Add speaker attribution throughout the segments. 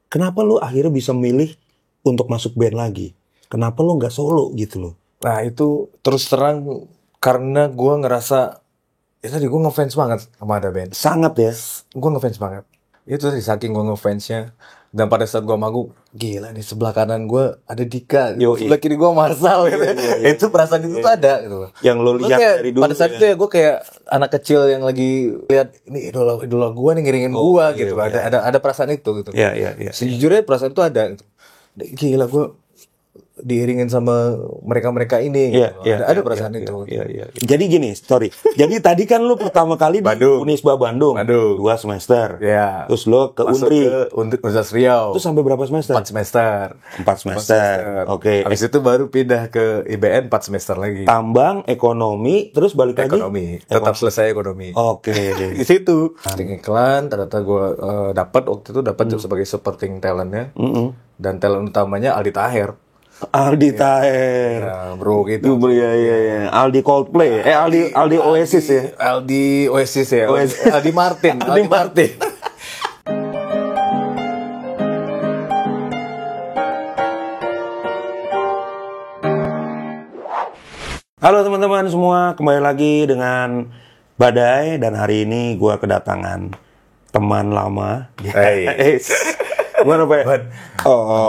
Speaker 1: kenapa lu akhirnya bisa milih untuk masuk band lagi? Kenapa lu nggak solo gitu loh?
Speaker 2: Nah itu terus terang karena gue ngerasa ya tadi gue ngefans banget sama ada band.
Speaker 1: Sangat ya.
Speaker 2: Gue ngefans banget. Itu tadi saking gue ngefansnya. Dan pada saat gue manggung, gila nih sebelah kanan gue ada Dika, sebelah kiri gue Marsal gitu. Itu perasaan itu tuh ada gitu.
Speaker 1: Yang lo lihat
Speaker 2: kayak,
Speaker 1: dari dulu.
Speaker 2: pada saat itu ya gue kayak anak kecil yang lagi lihat ini idola gue nih ngiringin gue gitu. Ada perasaan itu gitu.
Speaker 1: Iya.
Speaker 2: Sejujurnya perasaan itu ada gitu. Gila gue diiringin sama mereka ini. Ada perasaan itu.
Speaker 1: Iya. Jadi gini, Jadi tadi kan lu pertama kali di Unisba Bandung. 2 semester.
Speaker 2: Iya.
Speaker 1: Terus lu ke Unri.
Speaker 2: Universitas Riau.
Speaker 1: Terus sampai berapa semester?
Speaker 2: 4 semester.
Speaker 1: 4 semester. Oke.
Speaker 2: Habis itu baru pindah ke IBN 4 semester lagi.
Speaker 1: Tambang, ekonomi, terus balik lagi.
Speaker 2: Ekonomi. Tetap selesai ekonomi.
Speaker 1: Oke.
Speaker 2: Di situ. Iklan, ternyata gue dapat sebagai supporting talentnya. Dan talent utamanya Aldi Taher.
Speaker 1: Aldi Taher.
Speaker 2: Ya, bro gitu.
Speaker 1: Iya. Aldi Coldplay. Aldi Oasis ya.
Speaker 2: Aldi Oasis ya. Aldi Martin. Aldi Martin.
Speaker 1: Halo teman-teman semua, kembali lagi dengan Badai dan hari ini gue kedatangan teman lama. Gimana Pak?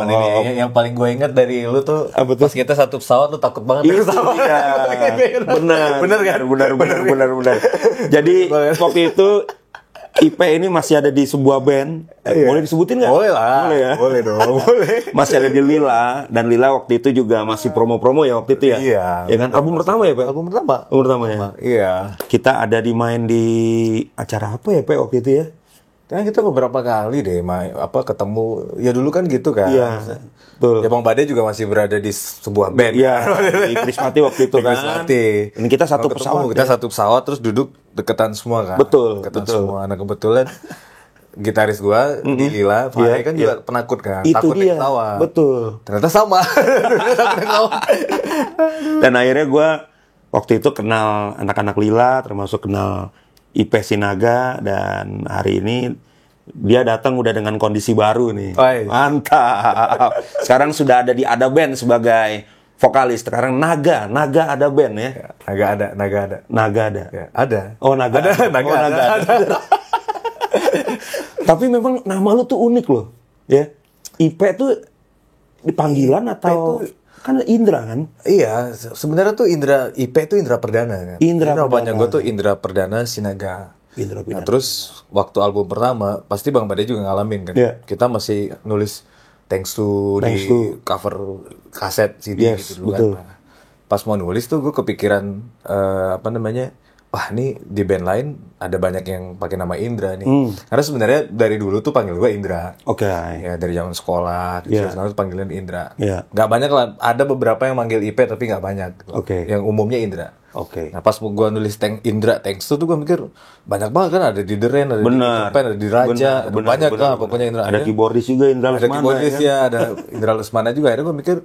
Speaker 2: Ini yang paling gue inget dari lu tuh, pas kita satu pesawat lu takut banget.
Speaker 1: Iya, benar. Jadi waktu itu IP ini masih ada di sebuah band. Boleh disebutin nggak?
Speaker 2: Boleh lah.
Speaker 1: Boleh ya?
Speaker 2: Boleh dong. Boleh.
Speaker 1: Masih ada di Lila, dan Lila waktu itu juga masih promo-promo ya waktu itu ya.
Speaker 2: Iya.
Speaker 1: Ya kan? Album pertama ya Pak?
Speaker 2: Album pertama
Speaker 1: ya.
Speaker 2: Iya.
Speaker 1: Kita ada main di acara apa ya Pak waktu itu ya?
Speaker 2: Kan kita beberapa kali deh ketemu. Ya dulu kan gitu kan.
Speaker 1: Iya. Betul.
Speaker 2: Ya Bang Bade juga masih berada di sebuah band.
Speaker 1: Iya. Di Krismati waktu itu kan.
Speaker 2: Krismati.
Speaker 1: Ini kita satu pesawat.
Speaker 2: Kita satu pesawat terus duduk deketan semua kan.
Speaker 1: Betul.
Speaker 2: Semua. Nah kebetulan gitaris gua di Lila, Fahri kan juga penakut kan.
Speaker 1: Itu
Speaker 2: takut
Speaker 1: dia.
Speaker 2: Ketawa.
Speaker 1: Betul.
Speaker 2: Ternyata sama.
Speaker 1: Dan akhirnya gua waktu itu kenal anak-anak Lila, termasuk kenal IP Sinaga, dan hari ini dia datang udah dengan kondisi baru nih. Mantap. Sekarang sudah ada di Ada Band sebagai vokalis. Sekarang Naga ada band ya.
Speaker 2: Naga ada. Ya, ada.
Speaker 1: Oh, Naga ada. Tapi memang nama lu tuh unik loh, ya. IP tuh dipanggilan atau kan Indra kan?
Speaker 2: Iya, sebenarnya tuh IP itu Indra Perdana kan.
Speaker 1: Indra
Speaker 2: Perdana. Gue tuh Indra Perdana Sinaga. Nah, terus waktu album pertama pasti Bang Bade juga ngalamin kan. Kita masih nulis Thanks to di cover kaset CD gitu dulu kan. Nah, pas mau nulis tuh gue kepikiran wah ini di band lain ada banyak yang pakai nama Indra nih. Karena sebenarnya dari dulu tuh panggil gue Indra.
Speaker 1: Oke.
Speaker 2: Ya dari zaman sekolah, sekarang tuh panggilan Indra.
Speaker 1: Gak
Speaker 2: banyak lah, ada beberapa yang manggil IP tapi gak banyak. Yang umumnya Indra. Nah pas gue nulis Indra Thanks tuh gue mikir banyak banget kan, ada di The Rain, ada di Pen, ada di Raja, banyak lah pokoknya Indra.
Speaker 1: Ada keyboardis juga Indra Lesmana.
Speaker 2: Ada keyboardis ya, ada Indra Lesmana juga. Akhirnya gue mikir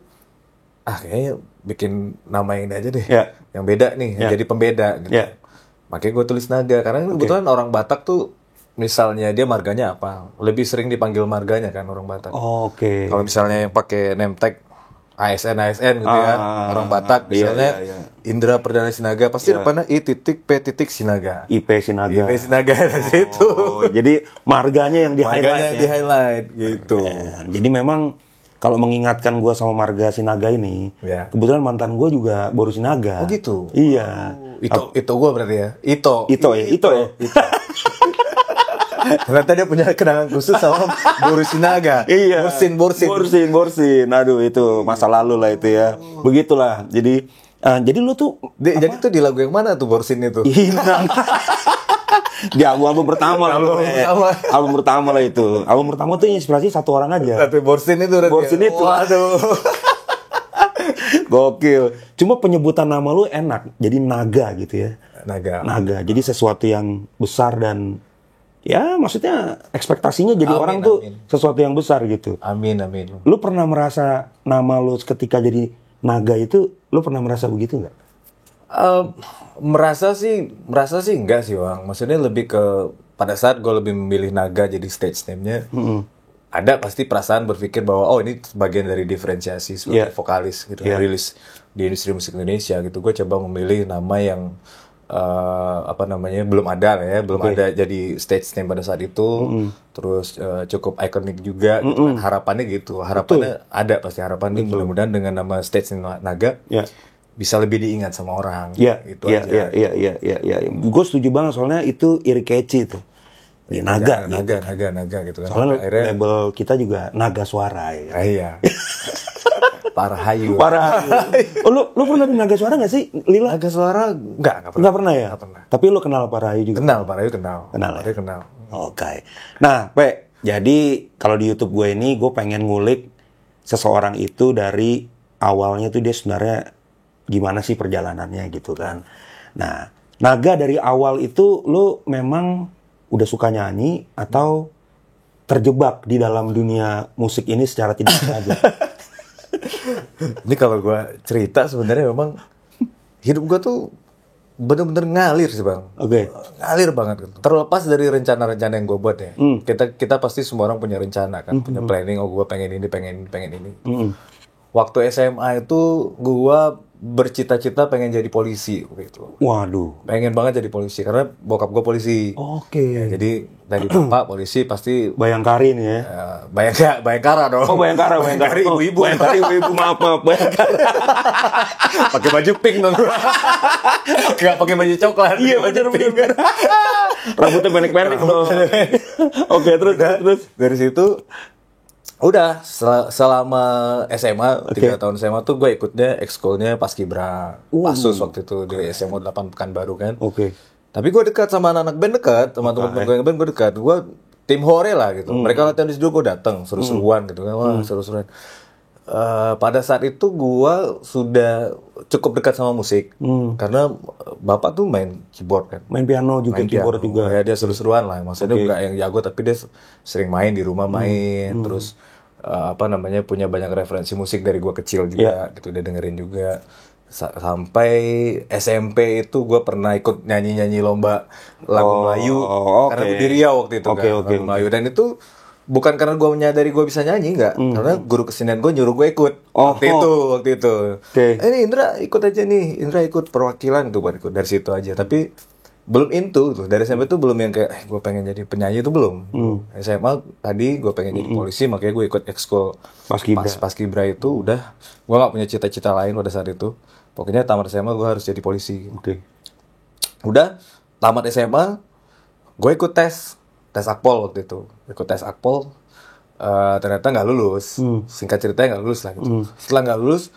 Speaker 2: kayaknya bikin nama ini aja deh, yang beda nih, yang jadi pembeda gitu. Makanya gue tulis Naga, karena kebetulan orang Batak tuh misalnya dia marganya apa, lebih sering dipanggil marganya kan orang Batak. Kalau misalnya yang pakai name tag ASN gitu kan, orang Batak misalnya Indra Perdana Sinaga pasti depannya I.P.Sinaga.
Speaker 1: IP Sinaga
Speaker 2: dari situ.
Speaker 1: Jadi marganya yang
Speaker 2: di-highlight gitu.
Speaker 1: Jadi memang kalau mengingatkan gue sama marga Sinaga ini, kebetulan mantan gue juga Boru Sinaga.
Speaker 2: Oh gitu?
Speaker 1: Iya.
Speaker 2: Itu gue berarti ya? Ito ya? Ternyata dia punya kenangan khusus sama Boru Sinaga.
Speaker 1: Iya.
Speaker 2: Borsin.
Speaker 1: Aduh itu masa lalu lah itu ya. Begitulah. Jadi lu tuh
Speaker 2: jadi tuh di lagu yang mana tuh Borsin itu?
Speaker 1: Di album pertama lah. Album pertama lah itu. Album pertama tuh inspirasi satu orang aja.
Speaker 2: Tapi Borsin itu.
Speaker 1: Aduh. Gokil. Cuma penyebutan nama lu enak. Jadi Naga gitu ya. Naga. Jadi sesuatu yang besar dan ya maksudnya ekspektasinya jadi orang tuh sesuatu yang besar gitu.
Speaker 2: Amin.
Speaker 1: Lu pernah merasa nama lu ketika jadi Naga itu, lu pernah merasa begitu nggak?
Speaker 2: Merasa sih enggak sih Bang. Maksudnya lebih ke pada saat gue lebih memilih Naga jadi stage name-nya. ada pasti perasaan berpikir bahwa oh ini bagian dari diferensiasi sebagai vokalis gitu, rilis di industri musik Indonesia gitu. Gue coba memilih nama yang belum ada lah ya, belum ada jadi stage name pada saat itu, terus cukup ikonik juga gitu kan. Harapannya gitu, harapannya ada pasti harapan nih, mudah-mudahan dengan nama stage name Naga bisa lebih diingat sama orang. Gitu aja.
Speaker 1: Iya. Gue setuju banget soalnya itu iri catchy tuh. Naga
Speaker 2: gitu kan.
Speaker 1: Soalnya akhirnya label kita juga Naga Suara ya.
Speaker 2: Iya. Parahayu.
Speaker 1: Oh, lu pernah di Naga Suara nggak sih, Lila?
Speaker 2: Naga Suara nggak
Speaker 1: pernah ya.
Speaker 2: Nggak pernah.
Speaker 1: Tapi lu kenal Parahayu juga?
Speaker 2: Parahayu kenal.
Speaker 1: Oke. Nah, Pe, jadi kalau di YouTube gue ini gue pengen ngulik seseorang itu dari awalnya tuh dia sebenarnya gimana sih perjalanannya gitu kan. Nah, Naga dari awal itu lu memang udah suka nyanyi atau terjebak di dalam dunia musik ini secara tidak sengaja?
Speaker 2: Ini kalau gue cerita sebenarnya memang hidup gue tuh bener-bener ngalir sih bang. Ngalir banget gitu. Terlepas dari rencana-rencana yang gue buat ya. Kita pasti semua orang punya rencana kan, punya planning. Oh gue pengen ini. Waktu SMA itu gue bercita-cita pengen jadi polisi gitu.
Speaker 1: Waduh.
Speaker 2: Pengen banget jadi polisi karena bokap gue polisi. Ya, jadi dari bapak polisi pasti
Speaker 1: Bayangkari nih ya.
Speaker 2: Bayangkara dong.
Speaker 1: Oh, Bayangkara ibu-ibu.
Speaker 2: Bayangkara ibu-ibu, maaf. Bayangkara. Pakai baju pink dong. Enggak pakai baju coklat.
Speaker 1: Iya, benar. Rambutnya pendek-pendek dong. Oke, terus.
Speaker 2: Dari situ udah selama SMA 3 tahun SMA tuh gue ikutnya ekskulnya Paskibra Pasus waktu itu di SMA 8 Pekanbaru kan. Tapi gue dekat sama anak-anak band, sama teman-teman band gue dekat. Gue tim hore lah gitu. Mereka latihan di situ gue datang seru-seruan gitu kan. Wah, seru-seruan. Pada saat itu gue sudah cukup dekat sama musik karena bapak tuh main keyboard kan,
Speaker 1: main piano juga, keyboard juga
Speaker 2: ya. Dia seru-seruan lah, maksudnya nggak yang jago tapi dia sering main di rumah terus punya banyak referensi musik dari gue kecil juga gitu, dia dengerin juga. Sampai SMP itu gue pernah ikut nyanyi lomba lagu Melayu karena di Riau waktu itu kan, lagu Melayu. Dan itu bukan karena gue menyadari gue bisa nyanyi, enggak. Karena guru kesenian gue nyuruh gue ikut. Waktu itu. Ini Indra ikut aja nih. Indra ikut perwakilan tuh, buat ikut dari situ aja. Tapi belum tuh. Dari SMP tuh belum yang kayak gue pengen jadi penyanyi itu belum. SMA tadi gue pengen jadi polisi, makanya gue ikut ekskul Paskibra itu udah. Gue gak punya cita-cita lain pada saat itu. Pokoknya tamat SMA gue harus jadi polisi. Udah tamat SMA gue ikut tes Akpol waktu itu. Ikut tes Akpol, ternyata nggak lulus. Singkat ceritanya nggak lulus lah gitu. Setelah nggak lulus,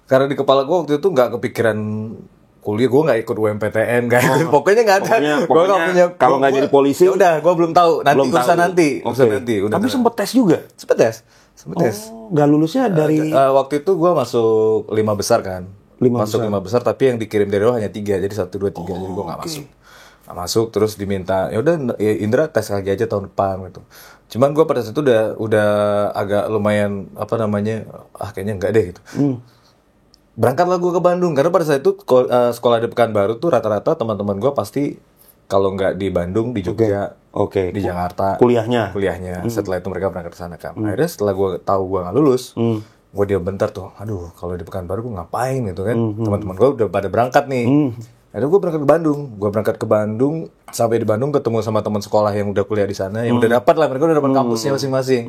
Speaker 2: karena di kepala gue waktu itu nggak kepikiran kuliah, gue nggak ikut UMPTN, nggak ikut. Pokoknya nggak ada. Gue nggak punya.
Speaker 1: Kalau nggak jadi polisi,
Speaker 2: udah, gue belum tahu. Nanti. Udah.
Speaker 1: Tapi sempet tes juga.
Speaker 2: Sempet tes.
Speaker 1: Nggak lulusnya dari.
Speaker 2: Waktu itu gue masuk 5 besar kan. Masuk 5 besar, tapi yang dikirim dari bawah hanya 3, jadi 1, 2, 3, jadi gue nggak masuk, terus diminta ya udah Indra tes lagi aja tahun depan gitu. Cuman gue pada saat itu udah agak lumayan kayaknya enggak deh gitu. Berangkatlah gue ke Bandung karena pada saat itu sekolah di Pekanbaru tuh rata-rata teman-teman gue pasti kalau nggak di Bandung di Jogja, di Jakarta kuliahnya. Setelah itu mereka berangkat ke sana kan. Akhirnya setelah gue tahu gue nggak lulus, gue diam bentar tuh. Aduh, kalau di Pekanbaru gue ngapain gitu kan? Teman-teman gue udah pada berangkat nih. Akhirnya gue berangkat ke Bandung. Sampai di Bandung ketemu sama teman sekolah yang udah kuliah di sana, yang udah dapat lah, mereka udah dapat kampusnya masing-masing.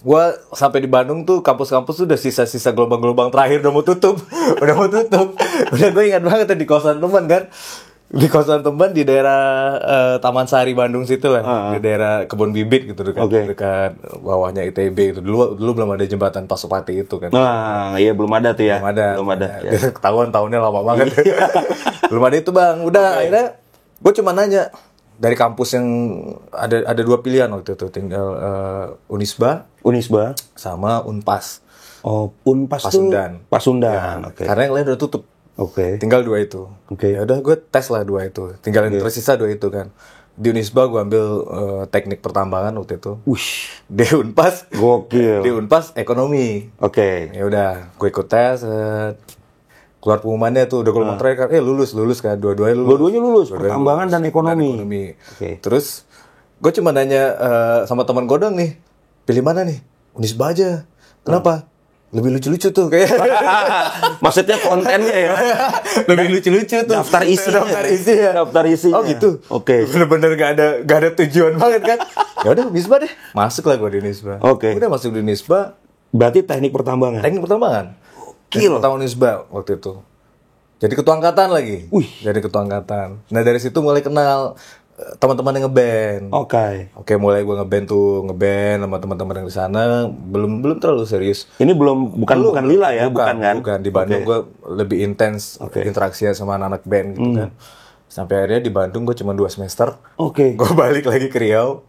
Speaker 2: Gue sampai di Bandung tuh kampus-kampus tuh udah sisa-sisa gelombang-gelombang terakhir udah mau tutup. Udah gue ingat banget di kosan teman kan. Di kosan teman di daerah Taman Sari Bandung situ lah, di daerah Kebun Bibit gitu dekat bawahnya ITB itu. Dulu belum ada jembatan Pasopati itu kan.
Speaker 1: Iya belum ada tuh ya.
Speaker 2: Belum ada. Ya. Ketahuan tahunnya lama banget. Belum ada itu bang. Udah akhirnya gue cuma nanya dari kampus yang ada 2 pilihan waktu itu, tinggal Unisba sama Unpas.
Speaker 1: Oh, Unpas Pasundan.
Speaker 2: Ya, karena yang lain udah tutup. Tinggal 2 itu. Ya udah gue tes lah 2 itu. Tinggal yang tersisa 2 itu kan. Di Unisba gue ambil teknik pertambangan waktu itu. Di Unpas
Speaker 1: gokil.
Speaker 2: Di Unpas ekonomi. Ya udah, gue ikut tes. Keluar pengumumannya tuh udah gelombang terakhir kan. Lulus kan.
Speaker 1: Dua-duanya lulus. Pertambangan dan ekonomi.
Speaker 2: Terus gue cuma nanya sama teman gue dong nih. pilih mana nih? Unisba aja. Kenapa? Lebih lucu-lucu tuh kayak.
Speaker 1: Maksudnya kontennya ya.
Speaker 2: Lebih lucu-lucu tuh.
Speaker 1: Daftar isi.
Speaker 2: Daftar isi. Oh gitu.
Speaker 1: Oke.
Speaker 2: Bener-bener gak ada tujuan banget kan. Ya udah Unisba deh. Masuk lah gue di Unisba.
Speaker 1: Oke.
Speaker 2: Udah masuk di Unisba.
Speaker 1: Berarti teknik pertambangan.
Speaker 2: Teknik pertambangan. Pertama Unisba waktu itu. Jadi ketua angkatan lagi. Jadi ketua angkatan. Nah dari situ mulai kenal teman-teman yang ngeband. Oke, mulai gue ngeband sama teman-teman yang di sana. Belum terlalu serius.
Speaker 1: Ini bukan Lila ya, bukan kan?
Speaker 2: Bukan. Di Bandung gue lebih intens interaksinya sama anak-anak band gitu kan. Sampai akhirnya di Bandung gue cuma 2 semester. Gue balik lagi ke Riau.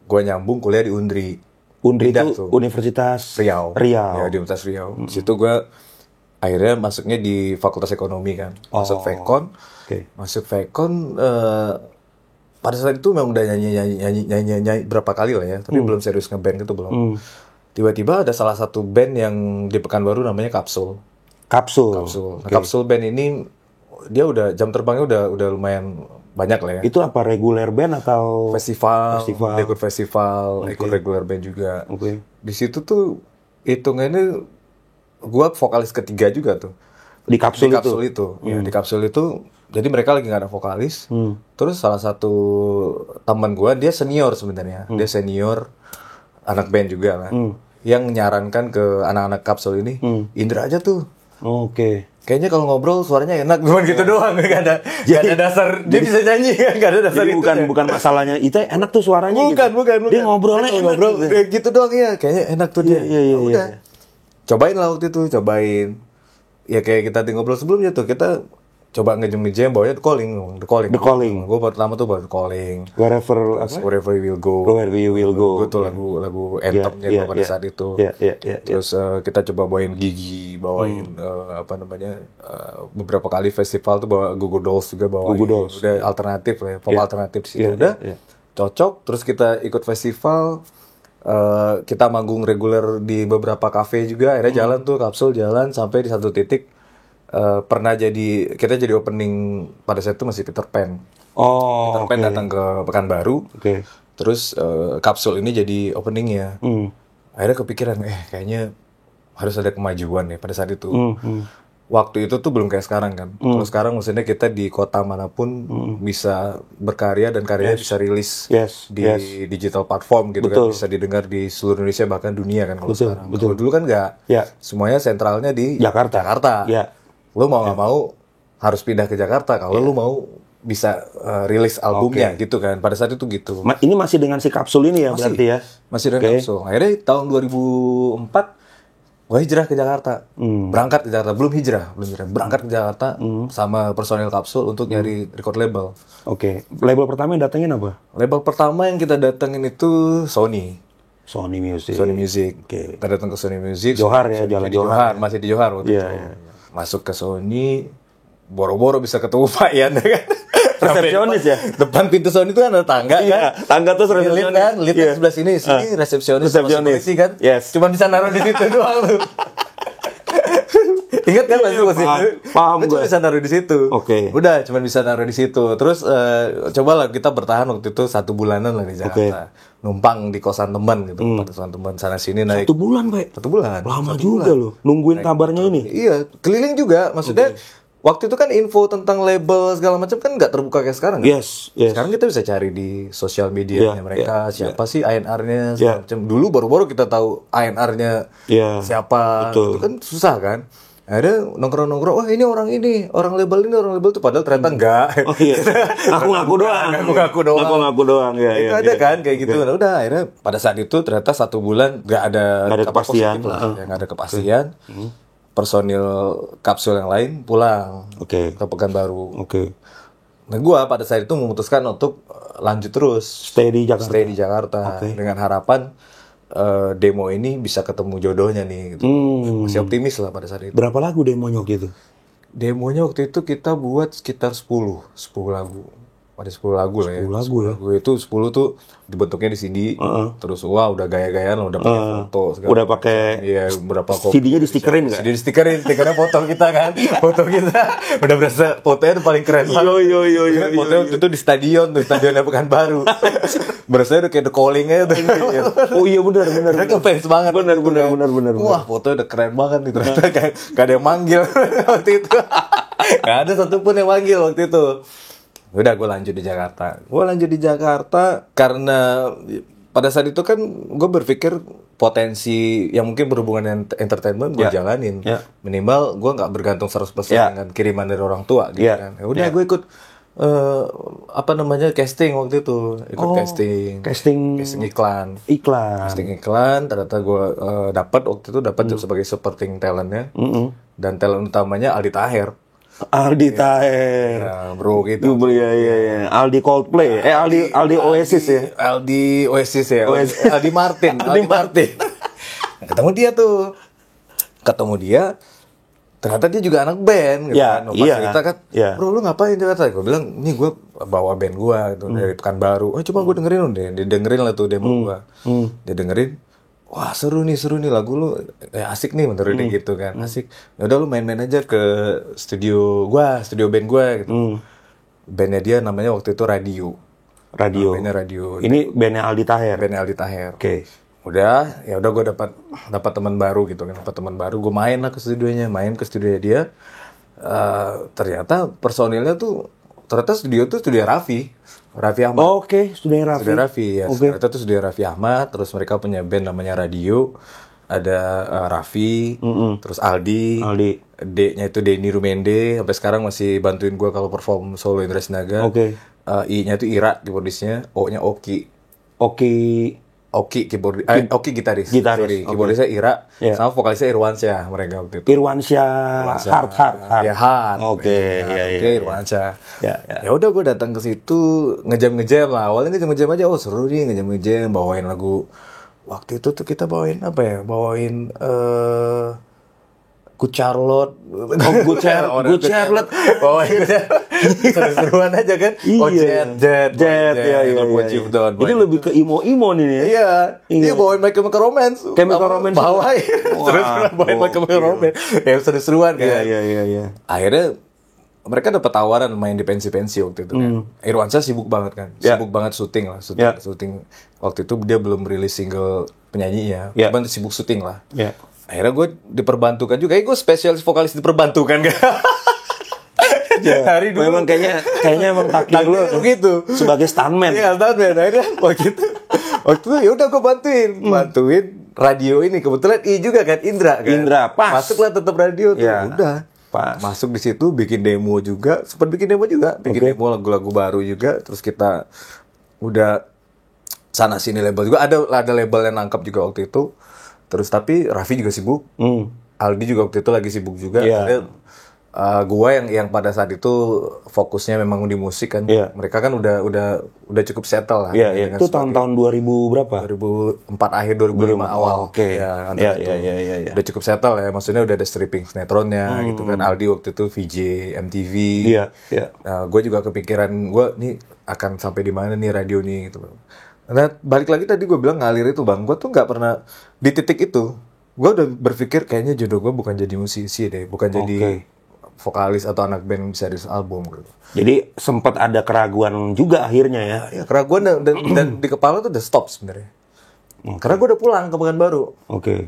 Speaker 2: Gue nyambung kuliah di Undri.
Speaker 1: Undri itu Universitas
Speaker 2: Riau. Ya, di Universitas Riau. Di situ gue akhirnya masuknya di Fakultas Ekonomi kan. Masuk Vekon. Masuk Vekon pada saat itu memang udah nyanyi berapa kali lah ya, tapi belum serius ngeband gitu belum. Tiba-tiba ada salah satu band yang di Pekanbaru namanya Kapsul. Nah, Kapsul band ini dia udah jam terbangnya udah lumayan banyak lah ya.
Speaker 1: Itu apa, reguler band atau
Speaker 2: festival. Ikut festival, ikut reguler band juga. Di situ tuh hitungannya gua vokalis ketiga juga tuh. Di kapsul itu. Ya, di kapsul itu jadi mereka lagi nggak ada vokalis. Terus salah satu teman gue, dia senior sebenarnya. Dia senior, anak band juga lah. Yang nyarankan ke anak-anak kapsul ini, Indra aja tuh. Kayaknya kalau ngobrol suaranya enak, cuman gitu doang. Gak ada dasar. Dia bisa nyanyi, gak ada dasar.
Speaker 1: Jadi bukan masalahnya itu enak tuh suaranya.
Speaker 2: Bukan.
Speaker 1: Dia ngobrolnya enak.
Speaker 2: Gitu doang ya. Kayaknya enak tuh dia. Udah. Cobain lah waktu itu, ya kayak kita ngobrol sebelumnya tuh, kita coba ngejem bawanya The Calling. Gue pertama tuh buat The Calling. Wherever you will go. Gue tuh lagu anthemnya pada saat itu. Terus kita coba bawain Gigi, beberapa kali festival tuh bawa Goo Goo Dolls juga bawain. Udah alternatif lah, pop alternatif sih. Udah cocok. Terus kita ikut festival. Kita manggung reguler di beberapa kafe juga. Akhirnya jalan tuh Kapsul jalan sampai di satu titik kita jadi opening pada saat itu masih Peter Pan. Peter Pan datang ke Pekanbaru. Terus Kapsul ini jadi openingnya. Akhirnya kepikiran kayaknya harus ada kemajuan ya pada saat itu. Waktu itu tuh belum kayak sekarang kan. Kalau sekarang maksudnya kita di kota manapun bisa berkarya dan karyanya bisa rilis di digital platform gitu kan. Bisa didengar di seluruh Indonesia bahkan dunia kan kalau sekarang. Kalau dulu kan enggak. Semuanya sentralnya di Jakarta. Lu mau nggak mau harus pindah ke Jakarta kalau lu mau bisa rilis albumnya gitu kan. Pada saat itu gitu.
Speaker 1: Ini masih dengan si Kapsul ini ya berarti ya?
Speaker 2: Masih dengan Kapsul. Akhirnya tahun 2004 gue hijrah ke Jakarta, berangkat ke Jakarta, belum hijrah, berangkat ke Jakarta sama personil Kapsul untuk nyari record label.
Speaker 1: Label pertama yang datengin apa?
Speaker 2: Label pertama yang kita datengin itu Sony Music. Kita datang ke Sony Music.
Speaker 1: Johar ya, Jalan Johar.
Speaker 2: Masih di Johar waktu itu. Masuk ke Sony, boro-boro bisa ketemu Pak Ian kan.
Speaker 1: Resepsionis ya?
Speaker 2: Depan pintu Sony itu kan ada tangga kan?
Speaker 1: Tangga tuh resepsionis.
Speaker 2: Lihat kan sebelah sini resepsionis kan? Cuma bisa naruh di situ doang tuh. Ingat kan masih ke situ?
Speaker 1: Paham gue.
Speaker 2: Cuma bisa naruh di situ. Udah, cuma bisa naruh di situ. Terus cobalah kita bertahan waktu itu 1 bulanan lah di Jakarta. Numpang di kosan teman gitu, kosan teman sana sini naik.
Speaker 1: 1 bulan, Pak?
Speaker 2: 1 bulan.
Speaker 1: Lama juga loh. Nungguin kabarnya ini.
Speaker 2: Iya, keliling juga. Maksudnya waktu itu kan info tentang label segala macam kan nggak terbuka kayak sekarang kan? Sekarang kita bisa cari di sosial medianya mereka siapa sih A&R-nya macam. Dulu baru-baru kita tahu A&R-nya siapa. Itu kan susah kan? Akhirnya nongkrong-nongkrong, wah ini orang label itu padahal ternyata enggak.
Speaker 1: Ngaku-ngaku doang. Ya,
Speaker 2: itu ada kan kayak gitu. Nah, udah akhirnya pada saat itu ternyata 1 bulan nggak ada
Speaker 1: kepastian.
Speaker 2: Nggak ada kepastian. Personil Kapsul yang lain pulang ke Pekanbaru. Nah, gue pada saat itu memutuskan untuk lanjut terus stay di Jakarta dengan harapan demo ini bisa ketemu jodohnya nih. Gitu. Masih optimis lah pada saat itu.
Speaker 1: Berapa lagu demonya waktu itu?
Speaker 2: Demonya waktu itu kita buat sekitar 10 lagu. ada 10 lagu lah ya.
Speaker 1: 10 lagu ya.
Speaker 2: Lagu itu 10 tuh dibentuknya di CD. Terus wah udah gaya-gayaan, udah pakai foto segala.
Speaker 1: Udah pakai
Speaker 2: berapa
Speaker 1: CD-nya di stikerin enggak?
Speaker 2: CD di stikerin, stikernya foto kita kan. Foto kita udah berasa fotonya paling keren banget.
Speaker 1: Yo.
Speaker 2: Fotonya waktu itu di stadionnya Pekanbaru. Berasa udah kayak The Calling-nya tuh.
Speaker 1: Oh iya benar.
Speaker 2: Mereka fans banget.
Speaker 1: Benar.
Speaker 2: Wah, fotonya udah keren banget nih. Ternyata gak ada yang manggil waktu itu. Gak ada satupun yang manggil waktu itu. Udah gue lanjut di Jakarta karena pada saat itu kan gue berpikir potensi yang mungkin berhubungan dengan entertainment gue jalanin. Minimal gue gak bergantung 100% dengan kiriman dari orang tua gitu kan. Udah gue ikut casting waktu itu. Casting iklan. Ternyata gue dapat sebagai supporting talentnya. Dan talent utamanya Aldi Taher.
Speaker 1: Ya,
Speaker 2: bro gitu.
Speaker 1: Iya. Aldi Coldplay. Aldi Oasis ya.
Speaker 2: Aldi Oasis ya. Aldi Martin. Ketemu dia. Ternyata dia juga anak band gitu kan. Cerita kan, bro lu ngapain di Jakarta? Gue bilang, nih gue bawa band gue gitu, dari Pekanbaru. Coba gue dengerin deh. Dia dengerin lah tuh demo gue. Dia dengerin, wah seru nih lagu lu asik nih menurut dia gitu kan. Asik. Ya udah lu main-main aja ke studio band gue gitu. Bandnya dia namanya waktu itu Radio. Bandnya Radio.
Speaker 1: Ini bandnya Aldi Taher.
Speaker 2: Oke. Udah gue dapat teman baru gitu kan. Gue main ke studionya dia. Ternyata personilnya tuh studio Raffi Ahmad.
Speaker 1: Oke, studio
Speaker 2: Raffi ya. Ternyata tuh studio Raffi Ahmad. Terus mereka punya band namanya Radio. Ada Raffi, terus Aldi. D-nya itu Denny Rumende. Sampai sekarang masih bantuin gue kalau perform solo Indra Sinaga. I-nya itu Ira keyboardisnya. O-nya Oki gitaris. Keyboardisnya Ira, sama vokalisnya Irwansyah mereka waktu itu.
Speaker 1: Irwansyah. Hard.
Speaker 2: Ya hard.
Speaker 1: Oke,
Speaker 2: Irwansyah. Ya udah gue datang ke situ ngejam lah. Awalnya ngejam aja. Oh seru nih ngejam bawain lagu. Waktu itu tuh kita bawain apa ya? Bawain Good Charlotte.
Speaker 1: Good Charlotte.
Speaker 2: Seru-seruan aja kan. Jet.
Speaker 1: Ini lebih ke imo nih ya.
Speaker 2: Iya. Bawain My Chemical Romance. Bawain. Terus bawain My Chemical Romance. Ya seru-seruan kan.
Speaker 1: Iya.
Speaker 2: Akhirnya mereka dapat tawaran main di pensi-pensi waktu itu kan. Irwansyah sibuk banget kan. Sibuk banget syuting. Waktu itu dia belum rilis single penyanyinya. Cuman sibuk syuting lah. Akhirnya gue diperbantukan juga. Gue spesialis vokalis diperbantukan kan.
Speaker 1: Hari dulu. Memang kayaknya emang takdir lu
Speaker 2: gitu.
Speaker 1: Sebagai stuntman.
Speaker 2: Iya, stuntman. Akhirnya waktu itu ya udah gue bantuin radio ini. Kebetulan juga kan Indra,
Speaker 1: pas.
Speaker 2: Masuklah tetap radio tuh. Udah. Pas. Masuk di situ bikin demo juga. Bikin demo lagu-lagu baru juga. Terus kita udah sana sini label juga. Ada label yang nangkap juga waktu itu. Terus tapi Raffi juga sibuk, Aldi juga waktu itu lagi sibuk juga. Gue yang pada saat itu fokusnya memang di musik kan. Mereka kan udah cukup settle lah.
Speaker 1: Itu tahun 2000 berapa?
Speaker 2: 2004 akhir 2005 awal.
Speaker 1: Iya.
Speaker 2: Udah cukup settle ya. Maksudnya udah ada stripping sinetronnya gitu kan. Aldi waktu itu VJ MTV. Gue juga kepikiran gue nih akan sampai di mana nih radio nih gitu. Nah balik lagi tadi gue bilang ngalir itu bang, gue tuh nggak pernah di titik itu. Gue udah berpikir kayaknya jodoh gue bukan jadi musisi deh, bukan jadi vokalis atau anak band bisa rilis album gitu.
Speaker 1: Jadi sempat ada keraguan juga akhirnya ya.
Speaker 2: Keraguan dan di kepala tuh udah stop sebenarnya. Karena gue udah pulang ke Pekanbaru.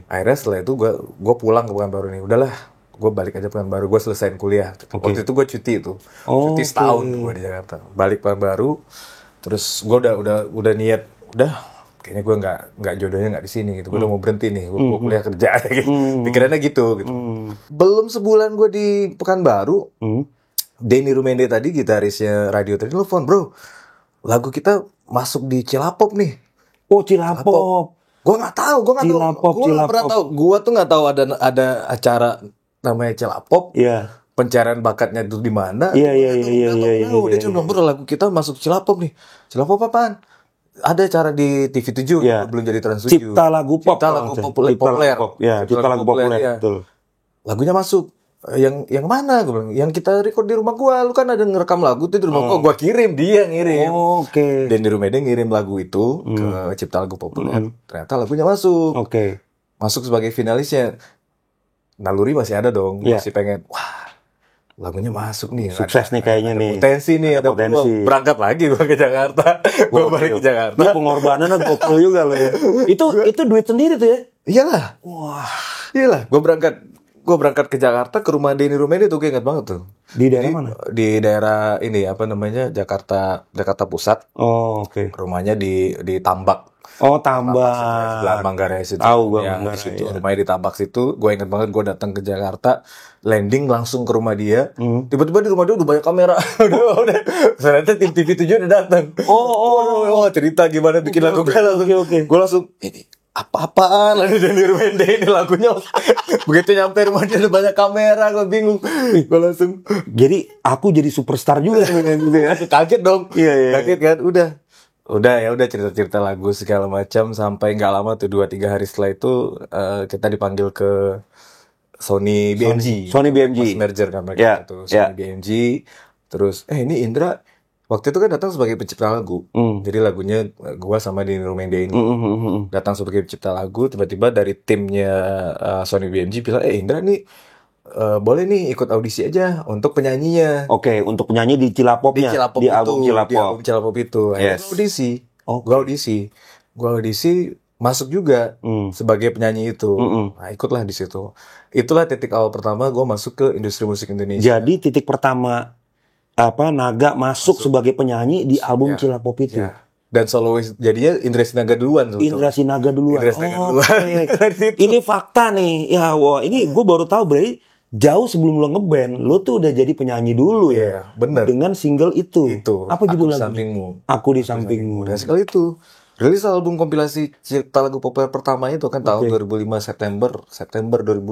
Speaker 2: Akhirnya setelah itu gue pulang ke Pekanbaru nih, udahlah gue balik aja Pekanbaru, gue selesaiin kuliah. Waktu itu gue cuti cuti setahun gue di Jakarta, balik Pekanbaru. Terus gue udah niat, kayaknya gue nggak jodohnya nggak di sini gitu. Gue udah mau berhenti nih, gue kuliah kerja gitu. Pikirannya gitu. Belum sebulan gue di Pekanbaru, Denny Rumende tadi gitarisnya radio tadi telepon, bro, lagu kita masuk di Cilapop nih.
Speaker 1: Oh Cilapop.
Speaker 2: Gue nggak tahu. Gue nggak pernah tahu. Gue tuh nggak tahu ada acara namanya Cilapop. Pencarian bakatnya itu di mana?
Speaker 1: Iya.
Speaker 2: Dia cuma bilang lagu kita masuk Cilapop nih. Cilapop apaan? Ada acara di TV7 belum jadi Trans 7.
Speaker 1: Cipta lagu populer.
Speaker 2: Betul.
Speaker 1: Lagunya masuk.
Speaker 2: yang mana? Gue bilang, yang kita record di rumah gua. Lu kan ada ngerekam lagu tuh di rumah gua. Gua kirim, dia ngirim.
Speaker 1: Oke.
Speaker 2: Dan di rumah dia ngirim lagu itu ke Cipta Lagu Populer. Ternyata lagunya masuk.
Speaker 1: Oke.
Speaker 2: Masuk sebagai finalisnya. Naluri masih ada dong. Masih pengen, wah, lagunya masuk nih.
Speaker 1: Sukses nih kayaknya nih.
Speaker 2: Potensi nih. Ada potensi. Gua berangkat lagi gua ke Jakarta. Gua balik ke Jakarta.
Speaker 1: Itu pengorbanan gokil juga loh ya. Itu duit sendiri tuh ya?
Speaker 2: Iyalah. Wah. Iyalah. Gue berangkat ke Jakarta, ke rumah Denny Rumede tuh, gue ingat banget tuh.
Speaker 1: Di daerah mana?
Speaker 2: Di daerah ini apa namanya, Jakarta Pusat.
Speaker 1: Oh, oke.
Speaker 2: Rumahnya di Tambak.
Speaker 1: Oh, Tambak.
Speaker 2: Sebelah Manggarai situ.
Speaker 1: Tahu gue
Speaker 2: ya,
Speaker 1: Manggarai.
Speaker 2: Situ. Ya. Rumahnya di Tambak situ. Gue ingat banget, gue datang ke Jakarta, landing langsung ke rumah dia. Tiba-tiba di rumah dia udah banyak kamera. udah. Ternyata tim TV7 udah datang. Oh, cerita gimana bikin lagu gue langsung.
Speaker 1: Oke.
Speaker 2: Gue langsung ini apa-apaan lagi Denny Rumede ini lagunya. Begitu nyampe rumah dia ada banyak kamera, gue bingung. Gue langsung.
Speaker 1: Jadi aku jadi superstar juga gitu ya.
Speaker 2: Kaget dong.
Speaker 1: Iya.
Speaker 2: Kaget kan, udah cerita-cerita lagu segala macam sampai nggak lama tuh 2-3 hari setelah itu kita dipanggil ke Sony BMG. Pas merger kan mereka itu Sony BMG. Terus ini Indra waktu itu kan datang sebagai pencipta lagu. Jadi lagunya gua sama Denny Rumede ini datang sebagai pencipta lagu. Tiba-tiba dari timnya Sony BMG bilang, Indra nih boleh nih ikut audisi aja untuk penyanyinya.
Speaker 1: Oke, untuk penyanyi di Cilapopnya. Di album Cilapop.
Speaker 2: Di album Cilapop itu.
Speaker 1: Yes.
Speaker 2: Gua audisi. Masuk juga sebagai penyanyi itu. Nah, ikutlah di situ. Itulah titik awal pertama gua masuk ke industri musik Indonesia.
Speaker 1: Jadi titik pertama Naga masuk sebagai penyanyi di album Cilapop itu.
Speaker 2: Ya. Dan solois jadinya Indra Sinaga duluan.
Speaker 1: Indra Sinaga duluan. Ini fakta nih. Ya, wah, ini gue baru tahu berarti jauh sebelum lo ngeband, lo tuh udah jadi penyanyi dulu ya.
Speaker 2: Bener.
Speaker 1: Dengan single itu. Apa judul lagu? Aku di sampingmu.
Speaker 2: Dan sekali itu rilis album kompilasi Cipta Lagu Populer pertama itu kan tahun 2005 September 2005.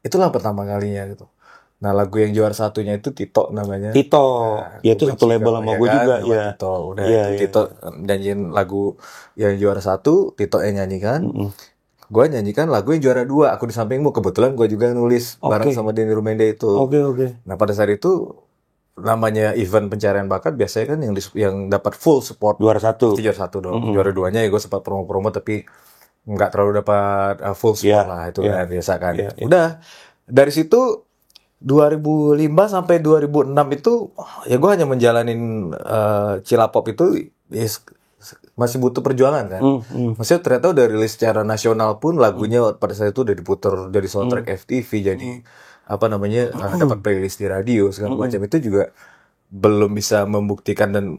Speaker 2: Itulah pertama kalinya gitu. Nah, lagu yang juara satunya itu Tito namanya.
Speaker 1: Tito. Nah, ya itu satu label sama gue juga ya.
Speaker 2: Tito. Udah Tito nyanyiin lagu yang juara satu, Tito yang nyanyikan. Gue nyanyikan lagu yang juara 2, Aku di Sampingmu. Kebetulan gue juga nulis bareng sama Denny Rumede itu.
Speaker 1: Oke.
Speaker 2: Nah, pada saat itu namanya event pencarian bakat biasanya kan yang dapat full support
Speaker 1: juara 1
Speaker 2: dong. Juara 2-nya ya gue sempat promo-promo tapi nggak terlalu dapat full support lah itu kan biasa kan. Udah dari situ 2005 sampai 2006 itu ya gue hanya menjalanin Cilapop itu masih butuh perjuangan kan. Maksudnya ternyata udah rilis secara nasional pun lagunya pada saat itu udah diputer dari soundtrack FTV jadi dapat playlist di radio segala macam. Itu juga belum bisa membuktikan dan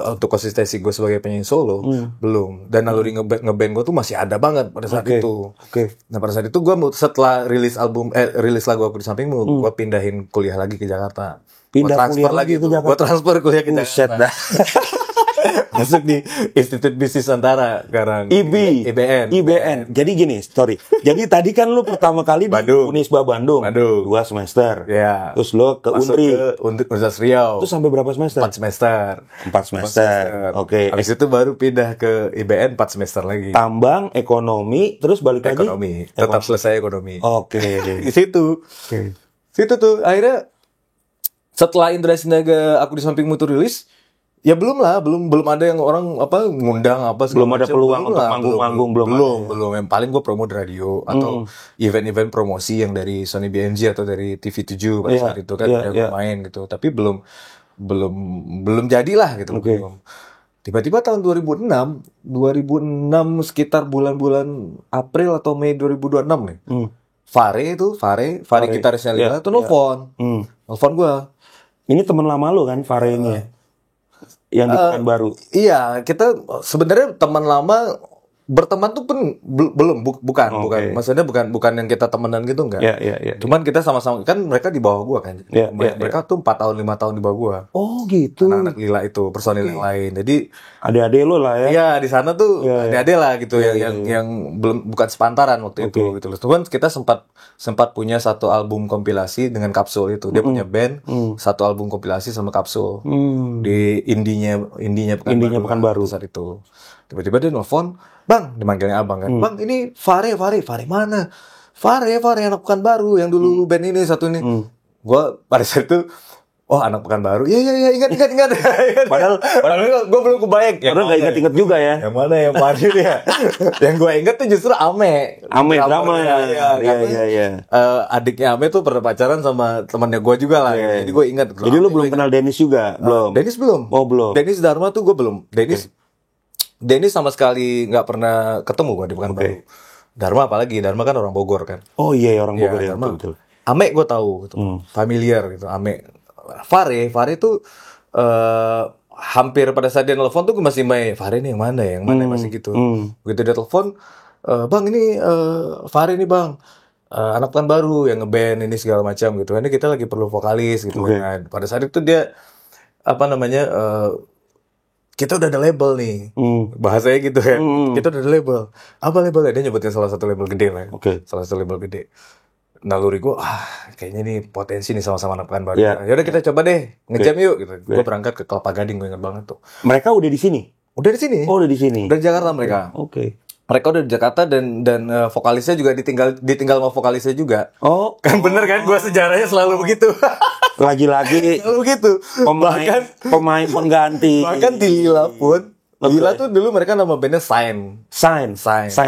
Speaker 2: untuk konsistensi gue sebagai penyanyi solo belum. Dan naluri ngeband gue tuh masih ada banget pada saat itu. Nah, pada saat itu gue setelah rilis lagu Aku di Sampingmu, gue pindahin kuliah lagi ke Jakarta.
Speaker 1: Pindah kuliah lagi ke Jakarta.
Speaker 2: Gue transfer kuliah ke Jakarta. Masuk di Institut Bisnis Antara sekarang.
Speaker 1: IBN. Jadi gini, jadi tadi kan lu pertama kali di Unisba Bandung. 2 semester.
Speaker 2: Ya.
Speaker 1: Terus lu ke Unri.
Speaker 2: Universitas Riau.
Speaker 1: Terus sampai berapa semester?
Speaker 2: 4 semester.
Speaker 1: Oke.
Speaker 2: Habis itu baru pindah ke IBN 4 semester lagi.
Speaker 1: Tambang, ekonomi, terus balik lagi?
Speaker 2: Ekonomi. Tetap selesai ekonomi.
Speaker 1: Oke.
Speaker 2: Di situ. Situ tuh akhirnya setelah Indra Sinaga Aku di Sampingmu tuh rilis, ya belum ada yang orang ngundang
Speaker 1: belum ada peluang untuk manggung
Speaker 2: belum. Yang paling gue promo di radio atau event-event promosi yang dari Sony BMG atau dari TV7 pada saat itu kan main gitu, tapi belum jadilah gitu. Tiba-tiba tahun 2006 sekitar bulan-bulan April atau Mei 2026 nih. Fare gitarisnya Lila tuh nelfon gue.
Speaker 1: Ini teman lama lo kan, Fare ini ya? Yang di Pekanbaru.
Speaker 2: Iya, kita sebenarnya teman lama, berteman tuh pun bukan. Maksudnya bukan yang kita temenan gitu, enggak.
Speaker 1: Iya.
Speaker 2: Cuman kita sama-sama kan mereka di bawah gua kan. Mereka tuh 4 tahun 5 tahun di bawah gua.
Speaker 1: Oh, gitu.
Speaker 2: Anak-anak Lila itu, personil yang lain. Jadi
Speaker 1: adik-adik lo lah ya.
Speaker 2: Iya, di sana tuh adik-adik lah gitu yang belum bukan sepantaran waktu itu gitu loh. Cuman kita sempat punya satu album kompilasi dengan Kapsul itu. Dia punya band, satu album kompilasi sama Kapsul. Di indinya
Speaker 1: Pekanbaru
Speaker 2: saat itu. Tiba-tiba dia nelfon, "Bang," dimanggilnya abang kan. "Bang, ini Fare mana?" Fare anak Pekanbaru yang dulu band ini satu ini. Gue pada saat itu, oh anak Pekanbaru, iya ingat. Padahal gue belum kebayang.
Speaker 1: Padahal nggak ingat juga ya.
Speaker 2: Yang mana yang Fare dia? Yang gue ingat tuh justru Ame
Speaker 1: drama. Iya.
Speaker 2: Adiknya Ame tuh pernah pacaran sama temannya gue juga lah. Jadi gue ingat.
Speaker 1: Jadi lu belum kenal Dennis juga? Belum.
Speaker 2: Dennis belum.
Speaker 1: Oh belum.
Speaker 2: Dennis Dharma tuh gue belum. Dennis sama sekali nggak pernah ketemu gue di Pekanbaru. Dharma apalagi, Dharma kan orang Bogor kan.
Speaker 1: Oh iya orang Bogor ya.
Speaker 2: Betul. Ame gue tahu gitu. Familiar gitu Ame. Fare itu hampir pada saat dia nelfon tuh gue masih main Fare nih yang mana masih gitu. Begitu dia telepon, bang ini Fare nih bang, anak Pekanbaru yang ngeband ini segala macam gitu. Ini kita lagi perlu vokalis gitu. Nah, pada saat itu dia kita udah ada label nih, bahasanya gitu ya. Kita udah ada label. Apa labelnya? Dia nyebutin salah satu label gede lah. Salah satu label gede. Naluri gue, kayaknya nih potensi nih sama-sama anak Pekanbaru. Yaudah kita coba deh, ngejam yuk gitu. Gue berangkat ke Kelapa Gading, gue ingat banget tuh.
Speaker 1: Mereka udah di sini?
Speaker 2: Udah di sini.
Speaker 1: Oh, udah di sini.
Speaker 2: Udah di Jakarta mereka. Mereka udah di Jakarta dan vokalisnya juga ditinggal sama vokalisnya juga.
Speaker 1: Oh,
Speaker 2: kan bener kan? Gue sejarahnya selalu begitu.
Speaker 1: Lagi-lagi
Speaker 2: selalu begitu.
Speaker 1: Pemain pengganti.
Speaker 2: Bahkan di Lila pun. Lila tuh dulu mereka nama bandnya Sign